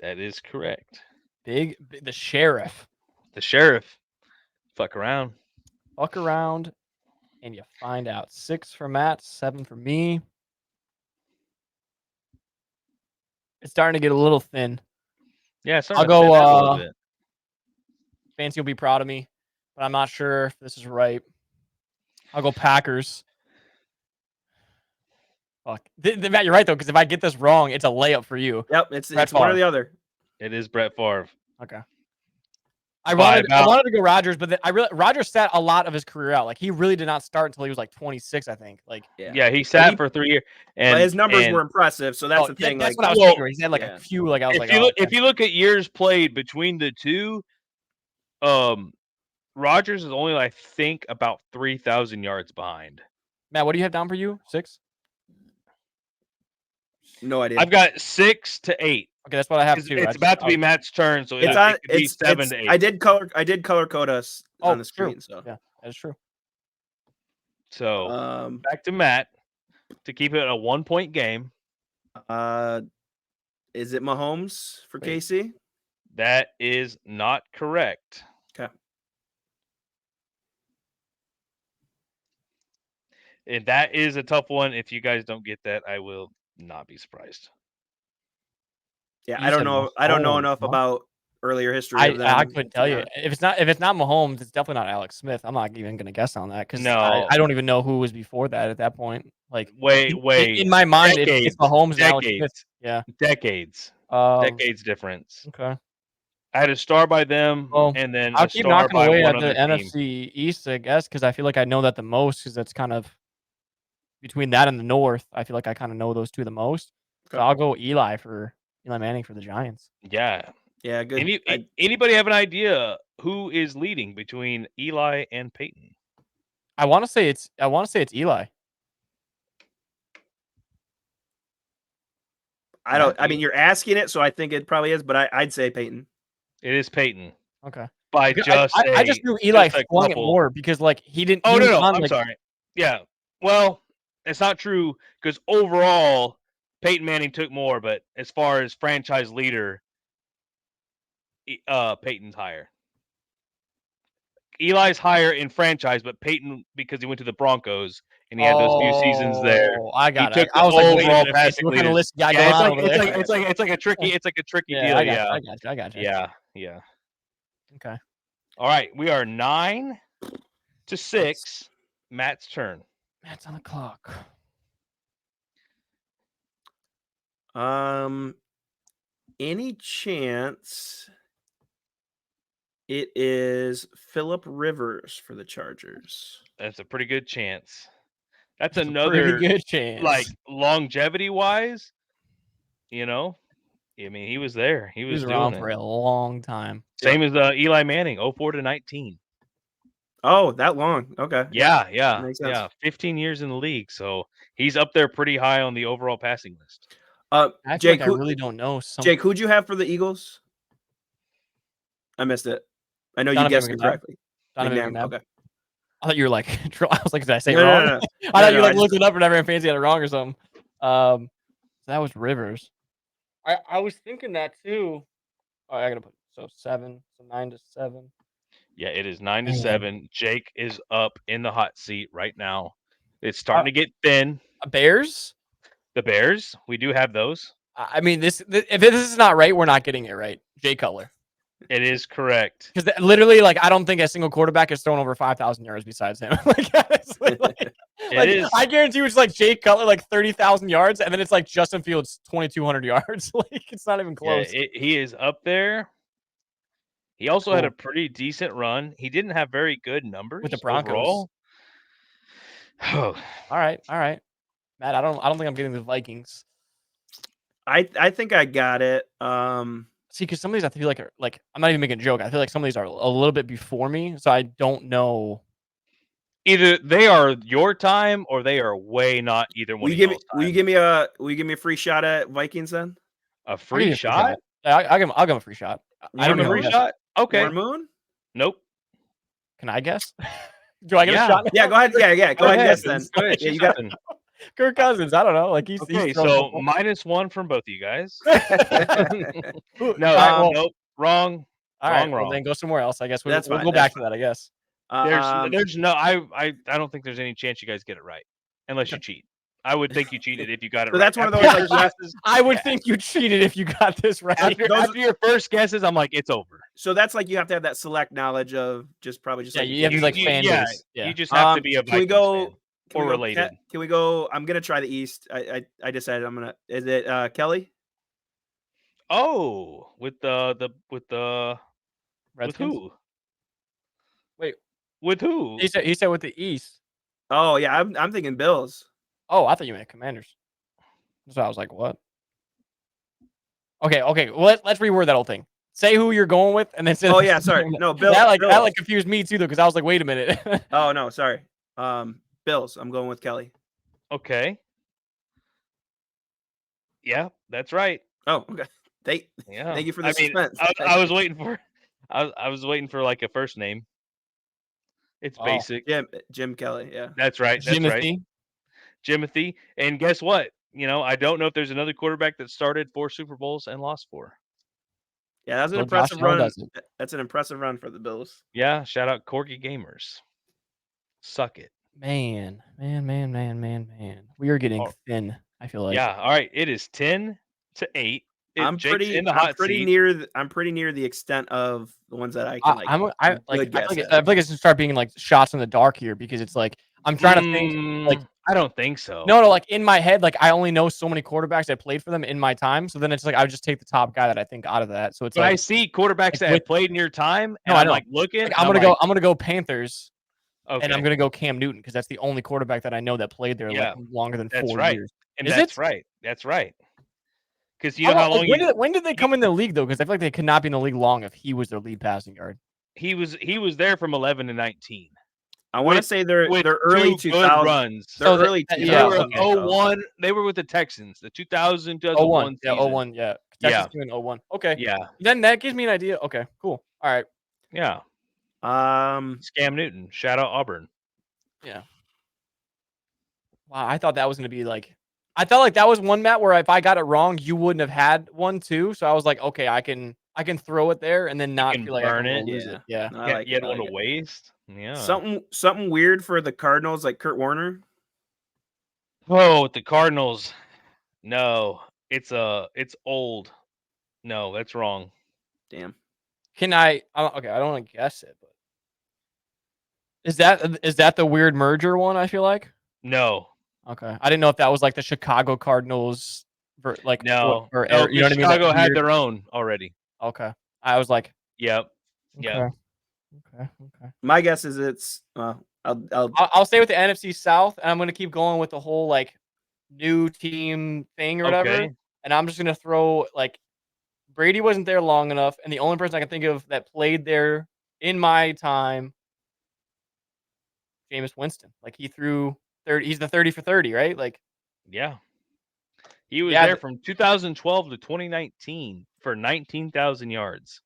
That is correct. The sheriff. The sheriff. Fuck around. And you find out 6 for Matt, 7 for me. It's starting to get a little thin. Yeah, it's I'll starting to thin out a little go. bit. Fancy will be proud of me, but I'm not sure if this is right. I'll go Packers. Fuck. Matt, you're right though, because if I get this wrong, it's a layup for you. Yep, it's Brett one or Favre. the other. It is Brett Favre. Okay. I wanted to go Rodgers, but Rodgers sat a lot of his career out. Like he really did not start until he was like 26, I think. Like yeah, he sat for 3 years, but his numbers were impressive. So that's the thing. That's like, what I was thinking. He had like a few. Like I was if you look at years played between the two, Rodgers is only I think about 3,000 yards behind. Matt, what do you have down for you? 6? No idea. I've got 6 to 8. Okay, that's what I have too. It's about to be Matt's turn, so it could be 7 to 8. I did color code us on the screen. True. So yeah, that's true. So back to Matt to keep it a 1-point game. Is it Mahomes for KC? That is not correct. Okay. And that is a tough one. If you guys don't get that, I will not be surprised. Yeah, I don't know. I don't know enough about earlier history. I couldn't tell you. If it's not Mahomes, it's definitely not Alex Smith. I'm not even gonna guess on that because I don't even know who was before that at that point. Like wait. In my mind, it's Mahomes and Alex Smith. Yeah, decades difference. Okay. I had a star by them, and then I'll a keep star knocking by away one at the other team. NFC East, I guess, because I feel like I know that the most. Because that's kind of between that and the North. I feel like I kind of know those two the most. Okay. So I'll go Eli Manning for the Giants. Yeah. Yeah, good. Anybody have an idea who is leading between Eli and Peyton? I want to say it's Eli. I don't. I mean, you're asking it, so I think it probably is. But I'd say Peyton. It is Peyton. Okay. I just knew Eli flung it more because like he didn't. Oh no! I'm sorry. Yeah. Well, it's not true because overall, Peyton Manning took more, but as far as franchise leader, Peyton's higher. Eli's higher in franchise, but Peyton, because he went to the Broncos and he had those few seasons there, I got it. I was overall passing what kind of list guy it's like a tricky deal. I got you. Yeah. Okay. All right, we are 9 to 6. Matt's turn. Matt's on the clock. Any chance it is Phillip Rivers for the Chargers? That's a pretty good chance. That's another pretty good chance. Like longevity wise, I mean, he was there. He was around for a long time. Same as Eli Manning, 04 to 19. Oh, that long. Okay. Yeah. 15 years in the league. So he's up there pretty high on the overall passing list. Jake, I really don't know. Jake, who'd you have for the Eagles? I missed it. I know you guessed it correctly. Okay. I thought you were like, I was like, did I say it wrong? No. I thought you looked it up and everyone fancy had it wrong or something. That was Rivers. I was thinking that too. Oh, I gotta put 7, so 9 to 7. Yeah, it is 9 to 7. Jake is up in the hot seat right now. It's starting to get thin. Bears? The Bears, we do have those. I mean, if this is not right, we're not getting it right. Jay Cutler. It is correct. Because literally, like, I don't think a single quarterback has thrown over 5,000 yards besides him. I guarantee you it's like Jay Cutler, like 30,000 yards, and then it's like Justin Fields, 2,200 yards. Like, it's not even close. Yeah, he is up there. He also had a pretty decent run. He didn't have very good numbers with the Broncos. Overall. All right. Matt, I don't think I'm getting the Vikings. I think I got it. See, because some of these I feel like I'm not even making a joke. I feel like some of these are a little bit before me, so I don't know. Either they are your time or they are way not either one. Will you give me a free shot at Vikings then? A free shot? Yeah, I'll give him a free shot. I don't know. Free shot? Okay. Warren Moon? Nope. Can I guess? Do I get a shot? Yeah, go ahead. Yeah, go ahead. Guess then. Go ahead. Yeah, you got Kirk Cousins. I don't know. Like he's okay. So -1 from both of you guys. No, nope. Wrong. All right, wrong. Well, then go somewhere else. I guess That's we'll fine. go back to that. I guess. There's no I don't think there's any chance you guys get it right unless you cheat. I would think you cheated if you got it So right. that's one of After those, your like, first you have- guesses- I would think you cheated if you got this right. after your first guesses, I'm like, it's over. So that's like you have to have that select knowledge of probably just Yeah, like you have to be like fan base. You just have to be a Can we Vikings go? fan Can or we go? related. Can we go? I'm gonna try the East. I decided I'm gonna. Is it Kelly? Oh, with with Redskins? who? Wait, With who? he said with the East. Oh yeah, I'm thinking Bills. Oh, I thought you meant Commanders. So I was like, what? Okay. Well, let's reword that whole thing. Say who you're going with, and then say. Oh yeah, sorry. No, Bills. That Bills. confused me too though, because I was like, wait a minute. Oh no, sorry. Bills. I'm going with Kelly. Okay. Yeah, that's right. Oh, okay. Thank you for the suspense. I was waiting for I was waiting for like a first name. It's Oh. basic. Jim Kelly. Yeah. That's right. That's right. Jimothy. And guess what? I don't know if there's another quarterback that started 4 Super Bowls and lost 4. Yeah, that's an impressive run. That's an impressive run for the Bills. Yeah, shout out Corgi Gamers. Suck it. Man. We are getting thin, I feel like. Yeah, all right. It is 10-8. I'm pretty near the extent of the ones that I can like. I feel like it's gonna start being like shots in the dark here because it's like I'm trying to think like I don't think so. No, like in my head, like I only know so many quarterbacks I played for them in my time. So then it's like I would just take the top guy that I think out of that. So it's but like I see quarterbacks that have played in your time, and I I'm know. like looking. Like, I'm gonna go Panthers, okay. and I'm gonna go Cam Newton because that's the only quarterback that I know that played there like longer than 4 years. And that's right. That's right. Because you know how long. When did they come in the league though? Because I feel like they could not be in the league long if he was their lead passing guard. He was there from 11 to 19. I want to say they're early 2000 runs. They're early 2000. They were 01. They were with the Texans. The 2000, 2001 season. Yeah, 01. Yeah. Texas came in 01. Okay. Yeah. Then that gives me an idea. Okay. Cool. All right. Yeah. Cam Newton. Shout out Auburn. Yeah. Wow. I thought that was gonna be like. I felt like that was one, Matt, where if I got it wrong, you wouldn't have had one too. So I was like, okay, I can throw it there and then not feel like I can lose it. Yeah. You don't want to waste. Yeah. Something weird for the Cardinals, like Kurt Warner. Oh, the Cardinals. No, it's old. No, that's wrong. Damn. Can I? Okay, I don't want to guess it, but is that the weird merger one? I feel like. No. Okay, I didn't know if that was like the Chicago Cardinals, like no, or you know what I mean? Chicago like had their own already. Okay, I was like, yep, okay. My guess is it's I'll stay with the NFC South, and I'm gonna keep going with the whole like new team thing or whatever. Okay. And I'm just gonna throw like Brady wasn't there long enough, and the only person I can think of that played there in my time, Jameis Winston. Like he threw 30. He's the 30 for 30, right? Like, yeah, he was there from 2012 to 2019 for 19,000 yards.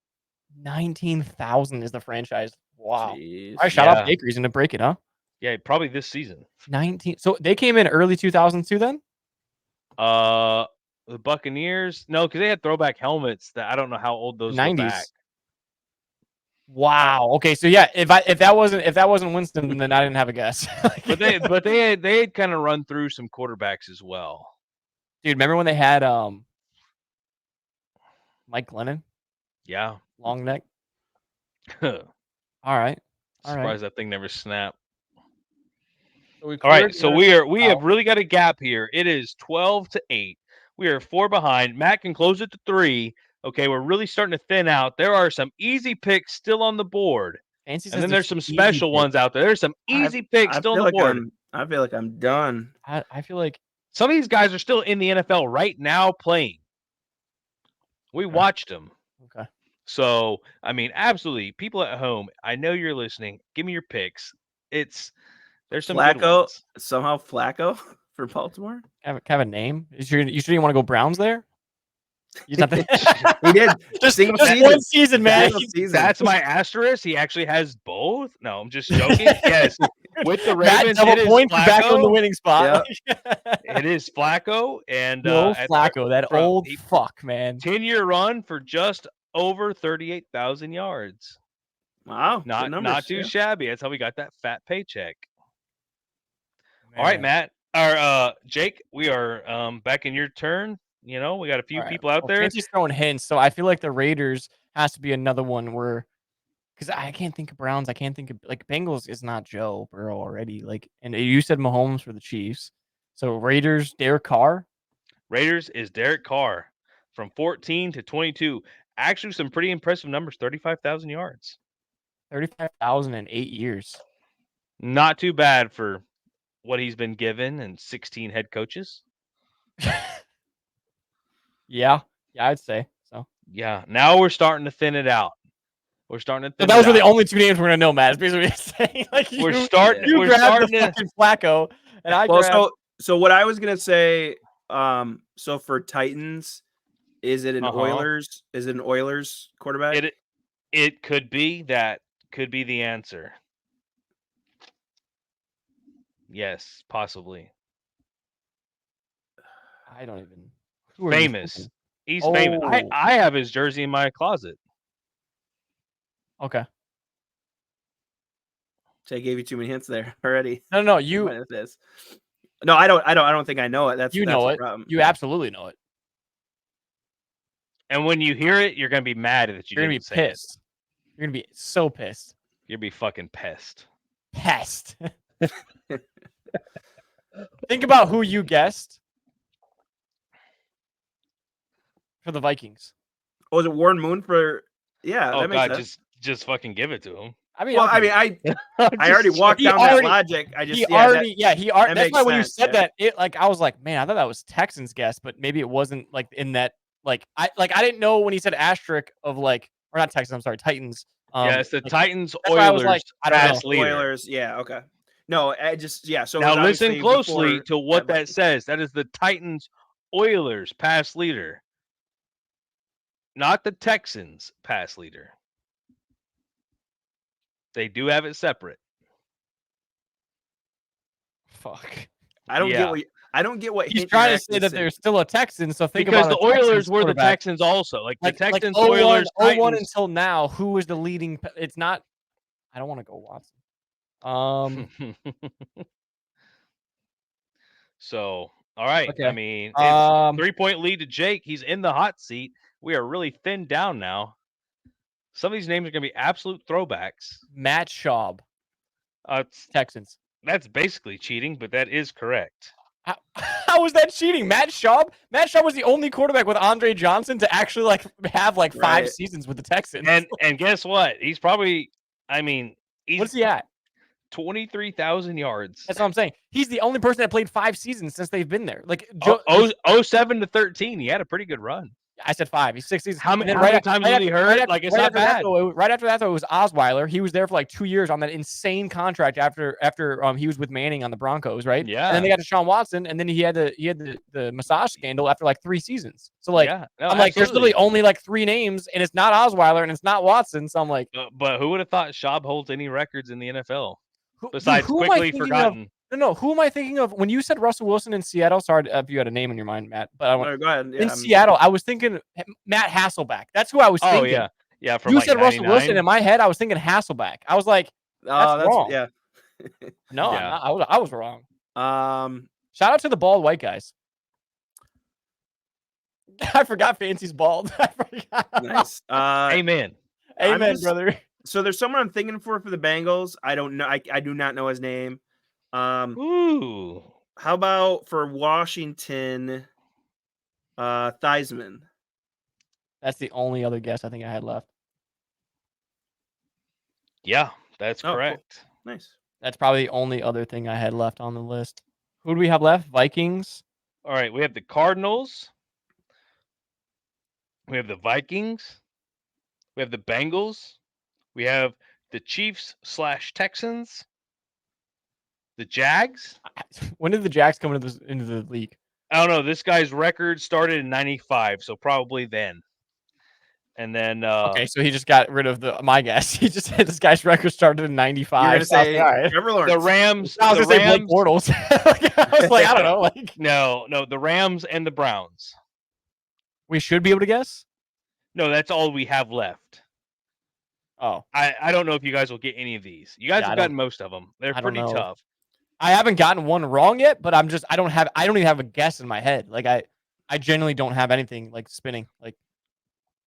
19,000 is the franchise. Wow. Jeez. All right, shout out Baker. He's gonna break it, huh? Yeah, probably this season. 19. So they came in early 2002 then? The Buccaneers, no, because they had throwback helmets that I don't know how old those 90s. Were back. Wow. Okay. So yeah, if that wasn't Winston, then I didn't have a guess. but they had kind of run through some quarterbacks as well. Dude, remember when they had Mike Glennon? Yeah. Long neck. All right. Surprised that thing never snapped. So all right, so we have really got a gap here. It is 12-8. We are 4 behind. Matt can close it to 3. Okay, we're really starting to thin out. There are some easy picks still on the board. And then there's some special ones out there. There's some easy picks still on the board. I feel like I'm done. I feel like some of these guys are still in the NFL right now playing. We watched them. Okay. So, I mean, absolutely. People at home, I know you're listening. Give me your picks. There's some good ones. Somehow Flacco for Baltimore. Have a name? You sure you want to go Browns there? He did just one season, man. That's my asterisk. He actually has both. No, I'm just joking. Yes, with the Ravens, double point back on the winning spot. Yep. It is Flacco and Flacco, that old fuck, man. 10-year run for just over 38,000 yards. Wow, good Not numbers, too yeah. shabby. That's how we got that fat paycheck. All Man. right, Matt. Or Jake, we are back in your turn. You know, we got a few All right. people out Well, there. Fancy's throwing hints, so I feel like the Raiders has to be another one where, because I can't think of Browns. I can't think of like Bengals is not Joe Burrow already. Like, and you said Mahomes for the Chiefs, so Raiders, Derek Carr. Raiders is Derek Carr from 14 to 22. Actually, some pretty impressive numbers. 35,000 yards. 35,000 in 8 years. Not too bad for what he's been given and 16 head coaches. Yeah, I'd say so. Yeah, now we're starting to thin it out. We're starting to So thin those it are the out. only two names we're gonna know, Matt. Is basically what you're saying. Like We're you starting grabbed the to fucking Flacco, and I Well, grabbed. so what I was gonna say, so for Titans, is it an Oilers? Is it an Oilers quarterback? It could be that. Could be the answer. Yes, possibly. I don't even. Who are Famous. you He's famous. Oh. I have his jersey in my closet. Okay. So I gave you too many hints there already. No, you. What is this? No, I don't think I know it. That's You know the it. problem. You absolutely know it. And when you hear it, you're gonna be mad that you You're gonna didn't be say pissed. You're gonna be so pissed. You'll be fucking pissed. Pest. Think about who you guessed for the Vikings. Oh, was it Warren Moon for? Yeah, Oh that makes God, sense. just fucking give it to him. I mean, Well, okay. I already walked down that logic. I just that That's why when you sense, said yeah. that, it like I was like, man, I thought that was Texans guess, but maybe it wasn't like in that like I didn't know when he said asterisk of like or not Texans, I'm sorry, Titans. Yeah, it's the like, Titans that's why I was Oilers like, I don't pass know. leader. Oilers, yeah, okay. No, I just So Now it was listen obviously closely before to what that Vikings. says. That is the Titans Oilers pass leader, not the Texans pass leader. They do have it separate. Fuck. I don't get what He's hint trying you're to say actually that saying. there's still a Texan, so think Because about the a Oilers Texans were the quarterback. Texans also. Like the Texans, 01, Oilers, 01 Titans. until now, who was the leading? It's not. I don't want to go Watson. So, all right. Okay. I mean, it's 3-point lead to Jake. He's in the hot seat. We are really thinned down now. Some of these names are going to be absolute throwbacks. Matt Schaub. Texans. That's basically cheating, but that is correct. How was that cheating? Matt Schaub? Matt Schaub was the only quarterback with Andre Johnson to actually like have like 5 seasons with the Texans. And guess what? He's probably, what's he at? 23,000 yards. That's what I'm saying. He's the only person that played 5 seasons since they've been there. Like 07 to 13, he had a pretty good run. I said 5. He's 6 seasons. How many times was he hurt? Like it's not bad. Right after that, though, it was Osweiler. He was there for like 2 years on that insane contract after he was with Manning on the Broncos, right? Yeah. And then they got Deshaun Watson, and then he had the massage scandal after like 3 seasons. So like, I'm like, there's literally only like 3 names, and it's not Osweiler and it's not Watson. So I'm like, but who would have thought Schaub holds any records in the NFL besides quickly forgotten? No, who am I thinking of when you said Russell Wilson in Seattle? Sorry if you had a name in your mind, Matt. But I want go ahead. in Seattle, I was thinking Matt Hasselbeck. That's who I was thinking. Oh yeah. From you like said 99? Russell Wilson in my head. I was thinking Hasselbeck. I was like, that's wrong. Yeah. No, yeah. I was wrong. Shout out to the bald white guys. I forgot Fancy's bald. I forgot. Nice. Amen. Amen, brother. So there's someone I'm thinking for the Bengals. I don't know. I do not know his name. Ooh. How about for Washington? Theismann. That's the only other guess I think I had left. Yeah, that's correct. Cool. Nice. That's probably the only other thing I had left on the list. Who do we have left? Vikings. All right, we have the Cardinals. We have the Vikings. We have the Bengals. We have the Chiefs/Texans. The Jags. When did the Jags come into the league? I don't know. This guy's record started in 95, so probably then. And then okay, so he just got rid of my guess. He just said this guy's record started in 95. You're gonna say the Rams. I was gonna say Blake Bortles. I was like, I don't know. Like no, the Rams and the Browns. We should be able to guess. No, that's all we have left. Oh, I don't know if you guys will get any of these. You guys Yeah, I have don't- gotten most of them. They're I don't pretty know. tough. I haven't gotten one wrong yet, but I don't even have a guess in my head. Like I genuinely don't have anything like spinning. Like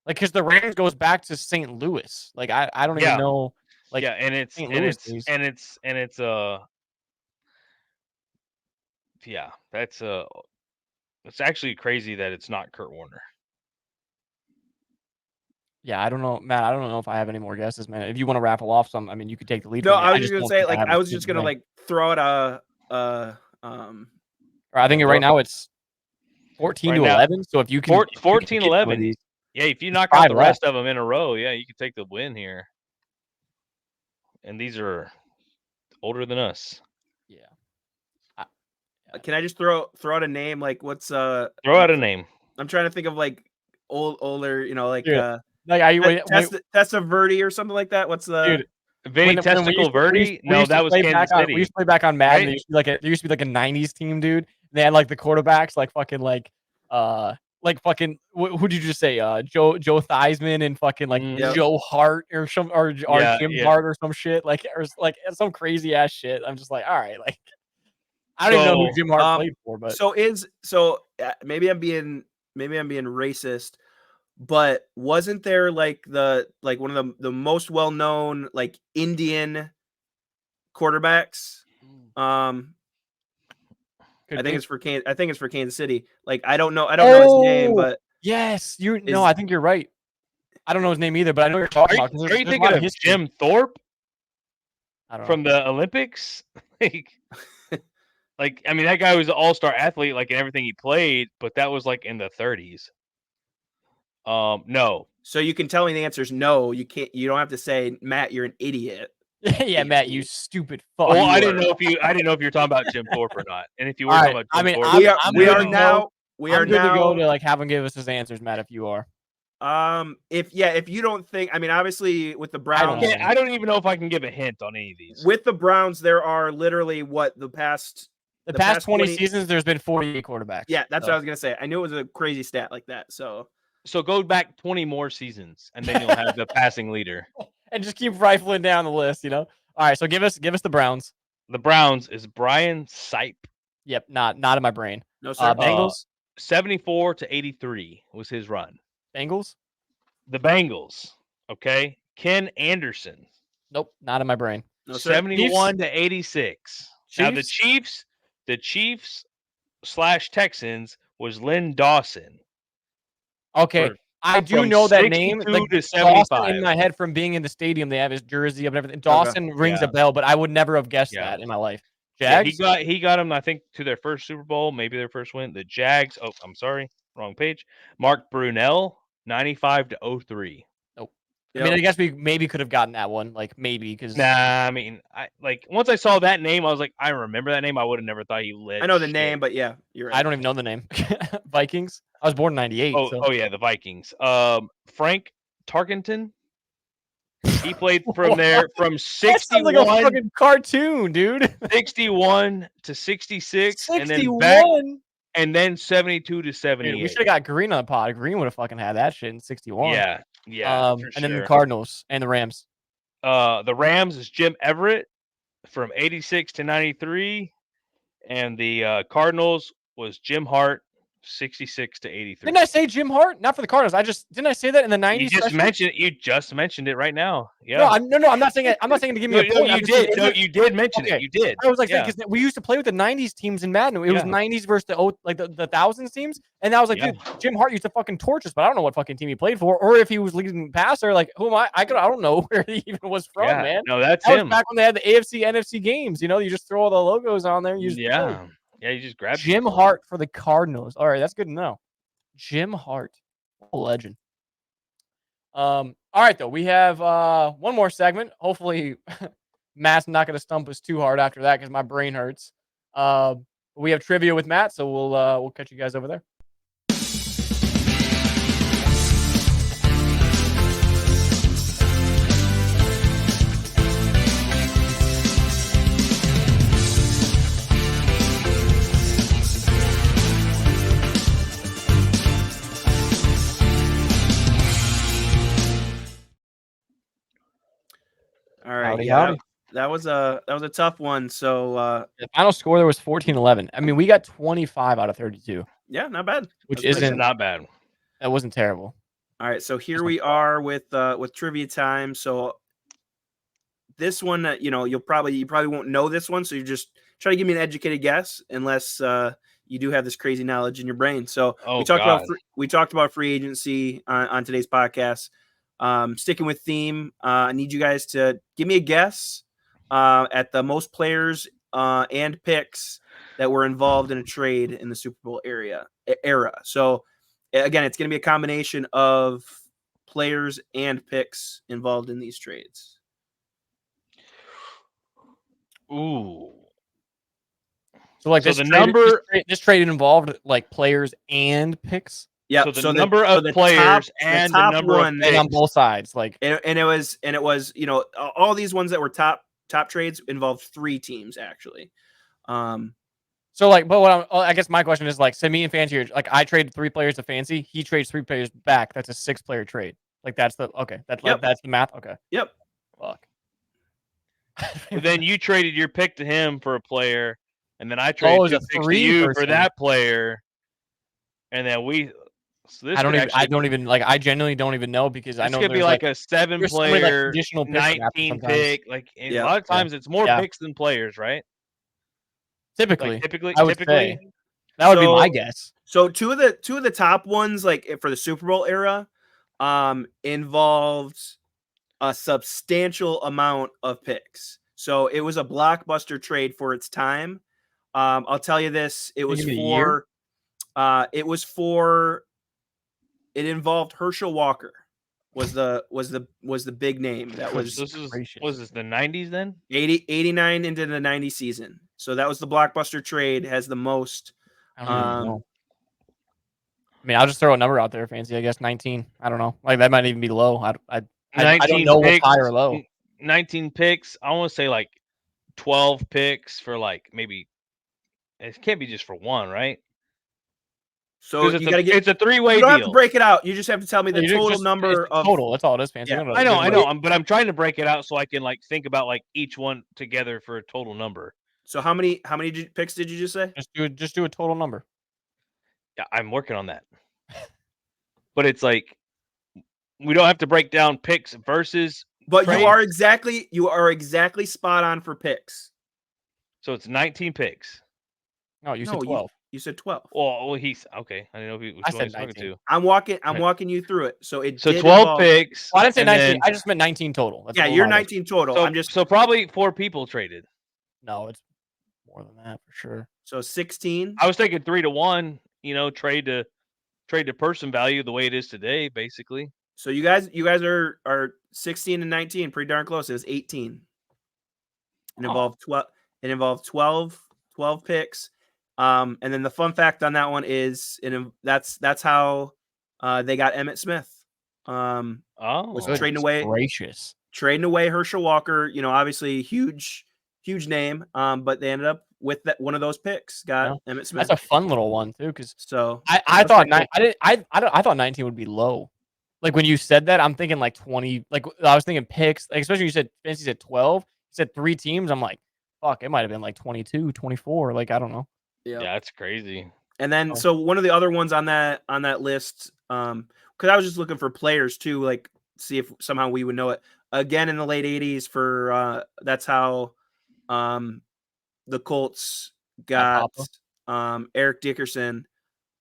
because the Rams goes back to St. Louis. Like I don't even Yeah. know. Like Yeah, and it's St. and Louis it's days. and it's and it's yeah, that's it's actually crazy that it's not Kurt Warner. Yeah, I don't know, Matt. I don't know if I have any more guesses, man. If you want to raffle off some, I mean, you could take the lead. No, from me. I was just just gonna don't say think like have I a was just gonna name. like throw out Or I think right now it's 14 to Right now, 11. So if you can, 14-11. these, Yeah, if you knock five out the left. rest of them in a row, yeah, you can take the win here. And these are older than us. Yeah. can I just throw out a name? Like what's Throw out a name. I'm trying to think of like older, like Dude, like I Tessa Verde or something like that. What's the dude? Vinny Testicle Verde? No, that was Kansas City. We used to play back on Madden. Right? There used to be like a '90s team, dude. They had like the quarterbacks, like fucking who did you just say? Joe Theismann and fucking like Yep. Joe Hart or Jim Hart or some shit, like some crazy ass shit. I'm just like, all right, like I don't even know who Jim Hart played for, but maybe I'm being racist. But wasn't there like one of the most well known like Indian quarterbacks? I think it's for Kansas City. Like I don't know his name, but yes, I think you're right. I don't know his name either, but I know what you're talking about. Are you thinking of Jim Thorpe? I don't know. From the Olympics? Like I mean, that guy was an all-star athlete, like in everything he played, but that was like in the 30s. No. So you can tell me the answer is no. You can't. You don't have to say, Matt, you're an idiot. Yeah, Matt, you stupid fuck. Well, I didn't know if you were talking about Jim Thorpe or not, and if you were talking about Jim Thorpe, we are now good to go to like have him give us his answers, Matt. If you are, if you don't think, I mean, obviously with the Browns, I don't even know if I can give a hint on any of these. With the Browns, there are literally the past 20 seasons, there's been 48 quarterbacks. Yeah, that's what I was gonna say. I knew it was a crazy stat like that. So go back 20 more seasons, and then you'll have the passing leader. And just keep rifling down the list, All right, so give us the Browns. The Browns is Brian Sipe. Yep, not in my brain. No, sir. Bengals. 74 to 83 was his run. Bengals. The Bengals. Okay. Ken Anderson. Nope, not in my brain. No, sir. 71 to 86. Chiefs? Now the Chiefs / Texans was Lynn Dawson. Okay. I do know that name. Like to 75. Dawson in my head from being in the stadium. They have his jersey and everything. Dawson rings a bell, but I would never have guessed that in my life. Jags? Yeah, he got him, I think, to their first Super Bowl, maybe their first win. The Jags. Oh, I'm sorry, wrong page. Mark Brunell, 95 to 03. Nope. Yep. I mean, I guess we maybe could have gotten that one, like maybe because. Nah, I mean, once I saw that name, I was like, I remember that name. I would have never thought he led. I know the name, but yeah, you're right. I don't even know the name. Vikings. I was born in '98. Oh yeah, the Vikings. Frank Tarkenton. He played from 61 like a fucking cartoon, dude. 61 to 66, 61? and then 72 to 78. Dude, we should have got Green on the pod. Green would have fucking had that shit in 61. Yeah. And then the Cardinals and the Rams. The Rams is Jim Everett from 86 to 93, and the Cardinals was Jim Hart, 66 to 83. Didn't I say Jim Hart? Not for the Cardinals. Didn't I say that in the 90s? You just mentioned it right now. Yeah. No, I'm not saying it. I'm not saying to give me a point. You did. No, you did mention it. You did. I was like, because we used to play with the 90s teams in Madden. It was 90s versus the thousands teams, and I was like, dude, Jim Hart used to fucking torch us, but I don't know what fucking team he played for, or if he was leading passer. Like, who am I? I don't know where he even was from, man. No, that's that him. Was back when they had the AFC, NFC games. You just throw all the logos on there. And you just play. You just grab Jim Hart for the Cardinals. All right, that's good to know. Jim Hart, a legend. All right, though, we have one more segment. Hopefully, Matt's not going to stump us too hard after that because my brain hurts. We have trivia with Matt, so we'll catch you guys over there. howdy. That was a tough one. So The final score there was 14-11. I mean, we got 25 out of 32, yeah, not bad. which That's pretty isn't good. not bad. That wasn't terrible. All right, so here we are with trivia time. So this one, you probably won't know this one, so you just try to give me an educated guess, unless you do have this crazy knowledge in your brain. So we talked about free agency on today's podcast. Sticking with theme, I need you guys to give me a guess at the most players and picks that were involved in a trade in the Super Bowl era. So again, it's going to be a combination of players and picks involved in these trades. Ooh. So like this trade involved like players and picks. Yeah. So the number of players and the number of picks. And on both sides, like and it was all these ones that were top trades involved 3 teams actually. So like, but I guess my question is like, say me and Fancy, like I traded 3 players to Fancy, he trades 3 players back. That's a 6-player trade. Like that's the that's the math. Okay. Yep. Fuck. But then you traded your pick to him for a player, and then I traded 2 picks to you for that player, and then we. So this I genuinely don't even know because I know could be like a 7-player, additional 19 pick. Like a lot of times, it's more picks than players, right? Typically, I would say that would be my guess. So two of the top ones, like for the Super Bowl era, involved a substantial amount of picks. So it was a blockbuster trade for its time. I'll tell you this: it involved Herschel Walker. Was the big name that was this the 90s then? 89 into the 90 season. So that was the blockbuster trade, has the most. I don't even know. I mean, I'll just throw a number out there, Fancy. I guess 19. I don't know. Like that might even be low. I don't know what's high or low. 19 picks. I want to say like 12 picks for like maybe. It can't be just for one, right? So you gotta get. It's a 3-way deal. You don't have to break it out. You just have to tell me the total number of total. That's all it is, Fancy. Yeah. I know. But I'm trying to break it out so I can like think about like each one together for a total number. So how many picks did you just say? Just do a total number. Yeah, I'm working on that. But it's like we don't have to break down picks versus. But trades. you are exactly spot on for picks. So it's 19 picks. No, you said 12. You said 12. Well, he's okay. I didn't know which one he's talking to. I'm walking you through it. So 12 picks. Well, I didn't say 19. I just meant 19 total. That's you're 19 total. So probably 4 people traded. No, it's more than that for sure. So 16. I was thinking 3-1. Trade to person value the way it is today, basically. So you guys are 16 and 19, pretty darn close. It was 18. It involved 12. It involved 12 picks. And then the fun fact on that one is that's how they got Emmitt Smith. Was trading away Herschel Walker. Obviously huge name. But they ended up with one of those picks. Got Emmitt Smith. That's a fun little one too, because so I thought I thought 19 would be low. Like when you said that, I'm thinking like 20. Like I was thinking picks. Like especially when Fancy said 12. You said 3 teams. I'm like, fuck, it might have been like 22, 24. Like I don't know. Yeah, that's crazy. And then so one of the other ones on that list, because I was just looking for players too, like see if somehow we would know it. Again in the late 80s for that's how the Colts got Eric Dickerson.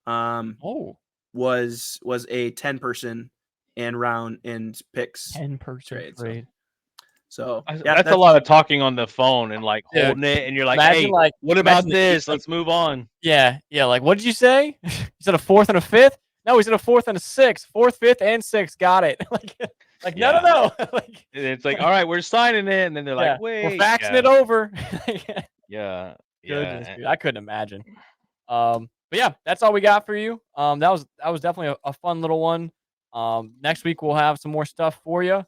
Was a 10-person and round and picks 10-person trade. So that's a lot of talking on the phone and like holding it, and you're like, "Hey, what about this? Let's move on." Yeah. Like, what did you say? You said a 4th and a 5th? No, he said a 4th and a 6th. 4th, 5th, and 6th. Got it. No. Like, and it's like, all right, we're signing it, and then they're like, wait, we're faxing it over. Yeah. Goodness, dude, I couldn't imagine. But yeah, that's all we got for you. That was definitely a fun little one. Next week we'll have some more stuff for you.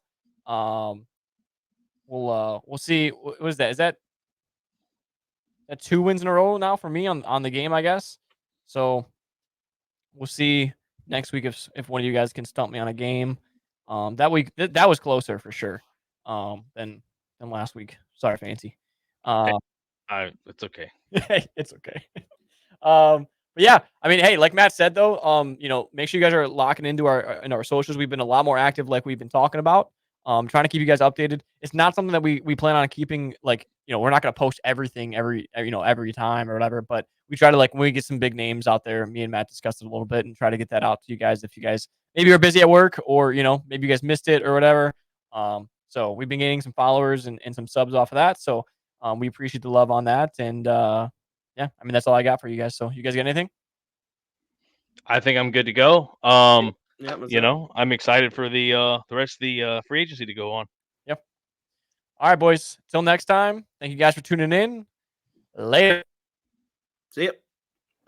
We'll see. What is that? Is that 2 wins in a row now for me on the game, I guess? So we'll see next week if one of you guys can stump me on a game. That week that was closer for sure. Than than last week. Sorry, Fancy. It's okay. It's okay. But yeah, I mean, hey, like Matt said though, make sure you guys are locking into our socials. We've been a lot more active, like we've been talking about. Trying to keep you guys updated. It's not something that we plan on keeping, like, we're not gonna post everything every time or whatever, but we try to, like, when we get some big names out there, me and Matt discussed it a little bit and try to get that out to you guys if you guys maybe are busy at work or maybe you guys missed it or whatever. So we've been gaining some followers and some subs off of that. So we appreciate the love on that. And yeah, I mean, that's all I got for you guys. So you guys got anything? I think I'm good to go. Yeah, I'm excited for the rest of the free agency to go on. Yep. All right, boys. Till next time. Thank you guys for tuning in. Later. See ya.